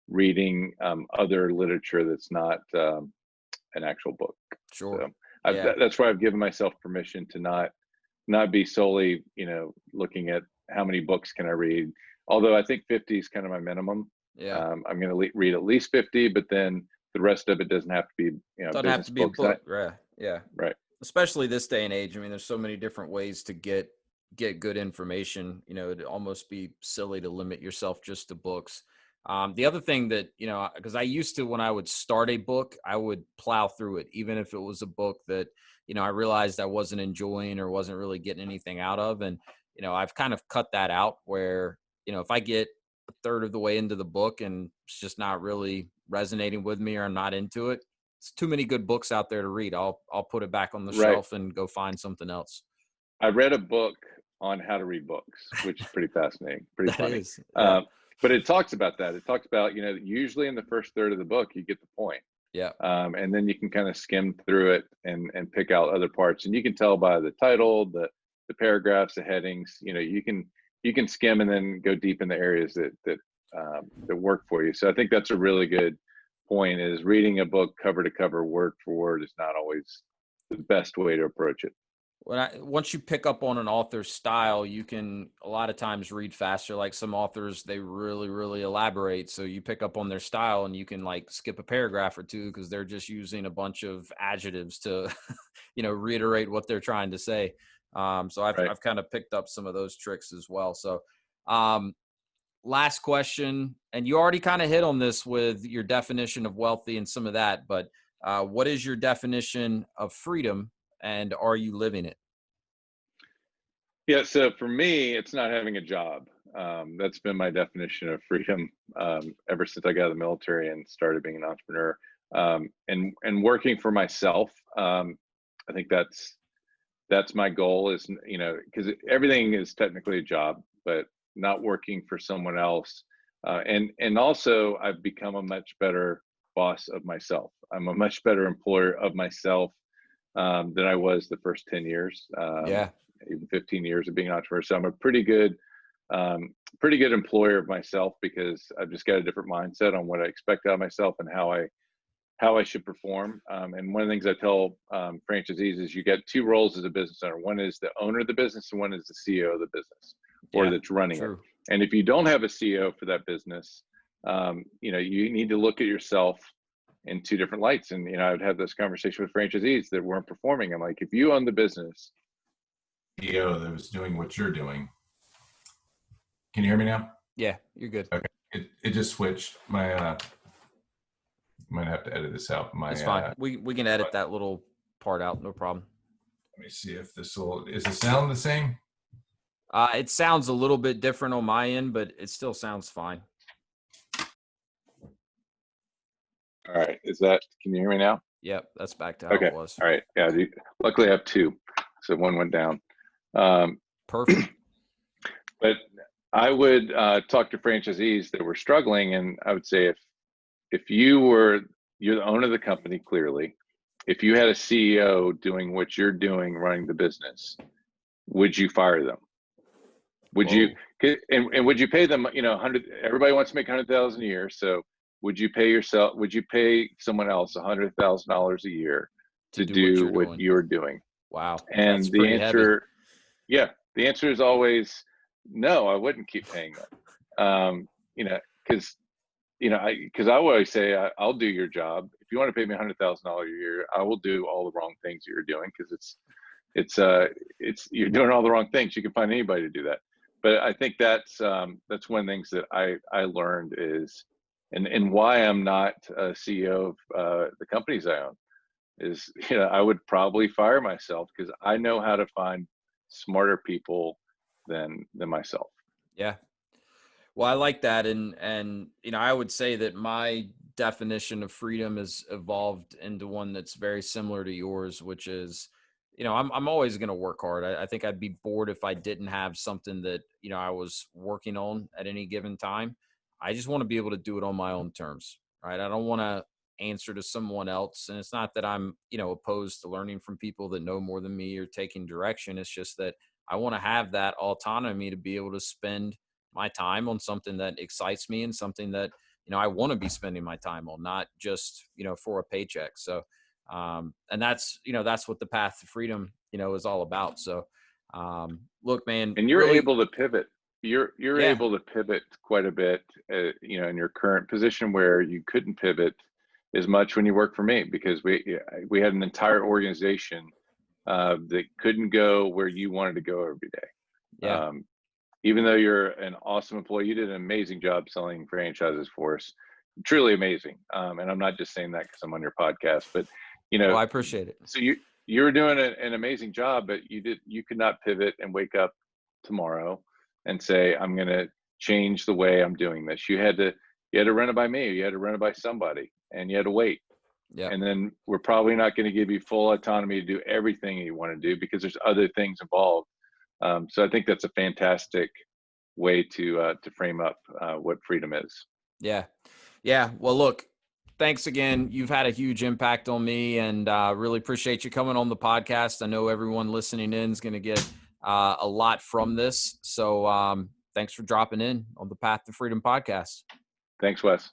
reading other literature that's not an actual book. Sure. Yeah. That's why I've given myself permission to not be solely, looking at how many books can I read. Although I think 50 is kind of my minimum. Yeah. I'm going to read at least 50, but then the rest of it doesn't have to be, Doesn't have business to be a books. book. Yeah. Yeah. Right. Especially this day and age. I mean, there's so many different ways to get good information. It'd almost be silly to limit yourself just to books. The other thing that, because I used to, when I would start a book, I would plow through it, even if it was a book that, I realized I wasn't enjoying or wasn't really getting anything out of. And, I've kind of cut that out where, if I get a third of the way into the book and it's just not really resonating with me or I'm not into it, it's too many good books out there to read. I'll put it back on the Right. shelf and go find something else. I read a book on how to read books, which is pretty fascinating, pretty That funny. is, yeah, But it talks about that. It talks about, usually in the first third of the book, you get the point. yeah, And then you can kind of skim through it and pick out other parts. And you can tell by the title, the paragraphs, the headings, you can skim and then go deep in the areas that work for you. So I think that's a really good point, is reading a book cover to cover, word for word, is not always the best way to approach it. once you pick up on an author's style, you can a lot of times read faster. Like some authors, they really, really elaborate. So you pick up on their style and you can like skip a paragraph or two because they're just using a bunch of adjectives to, reiterate what they're trying to say. So Right. I've kind of picked up some of those tricks as well. So, um, last question, and you already kind of hit on this with your definition of wealthy and some of that, but what is your definition of freedom, and are you living it? Yeah. So for me, it's not having a job. That's been my definition of freedom ever since I got out of the military and started being an entrepreneur. And working for myself. I think that's my goal, is, because everything is technically a job, but not working for someone else. And also, I've become a much better boss of myself. I'm a much better employer of myself than I was the first 10 years, Yeah. even 15 years of being an entrepreneur. So I'm a pretty good employer of myself, because I've just got a different mindset on what I expect out of myself and how I should perform. And one of the things I tell franchisees is, you get two roles as a business owner. One is the owner of the business, and one is the CEO of the business, or Yeah. that's running it. True. And if you don't have a CEO for that business, you need to look at yourself in two different lights. And, I would have this conversation with franchisees that weren't performing. I'm like, if you own the business, CEO that was doing what you're doing. Can you hear me now? Yeah, you're good. Okay. It just switched. My might have to edit this out. It's fine. We can edit that little part out. No problem. Let me see if is the sound the same? It sounds a little bit different on my end, but it still sounds fine. all right, can you hear me now? Yep, that's back to how Okay. it was. All right. Yeah. Luckily I have two. So one went down. Perfect. But I would talk to franchisees that were struggling, and I would say, if you're the owner of the company, clearly, if you had a CEO doing what you're doing, running the business, would you fire them? Would Whoa. you, and would you pay them, 100, everybody wants to make 100,000 a year. So would you pay someone else $100,000 a year to do what you're doing? Wow. And That's the pretty heavy. the answer is always no. I wouldn't keep paying them. Because I always say, I'll do your job. If you want to pay me $100,000 a year, I will do all the wrong things that you're doing, because it's you're doing all the wrong things. You can find anybody to do that. But I think that's one of the things that I learned is, and why I'm not a CEO of the companies I own, is, I would probably fire myself, because I know how to find smarter people than myself. Yeah. Well, I like that. And, I would say that my definition of freedom has evolved into one that's very similar to yours, which is, I'm always going to work hard. I think I'd be bored if I didn't have something that, I was working on at any given time. I just want to be able to do it on my own terms, right? I don't want to answer to someone else. And it's not that I'm, opposed to learning from people that know more than me or taking direction. It's just that I want to have that autonomy to be able to spend my time on something that excites me and something that, I want to be spending my time on, not just, for a paycheck. So, And that's what the path to freedom, is all about. So, look, man, and you're really, able to pivot. You're yeah, able to pivot quite a bit, in your current position where you couldn't pivot as much when you worked for me, because we had an entire organization that couldn't go where you wanted to go every day. yeah, Even though you're an awesome employee, you did an amazing job selling franchises for us. Truly amazing. And I'm not just saying that because I'm on your podcast, but well, I appreciate it. so you were doing an amazing job, but you could not pivot and wake up tomorrow and say, I'm going to change the way I'm doing this. You had to run it by me. You had to run it by somebody, and you had to wait. Yeah. And then we're probably not going to give you full autonomy to do everything you want to do because there's other things involved. So I think that's a fantastic way to frame up what freedom is. Yeah. Yeah. Well, look, thanks again. You've had a huge impact on me, and really appreciate you coming on the podcast. I know everyone listening in is going to get a lot from this. So thanks for dropping in on the Path to Freedom podcast. Thanks, Wes.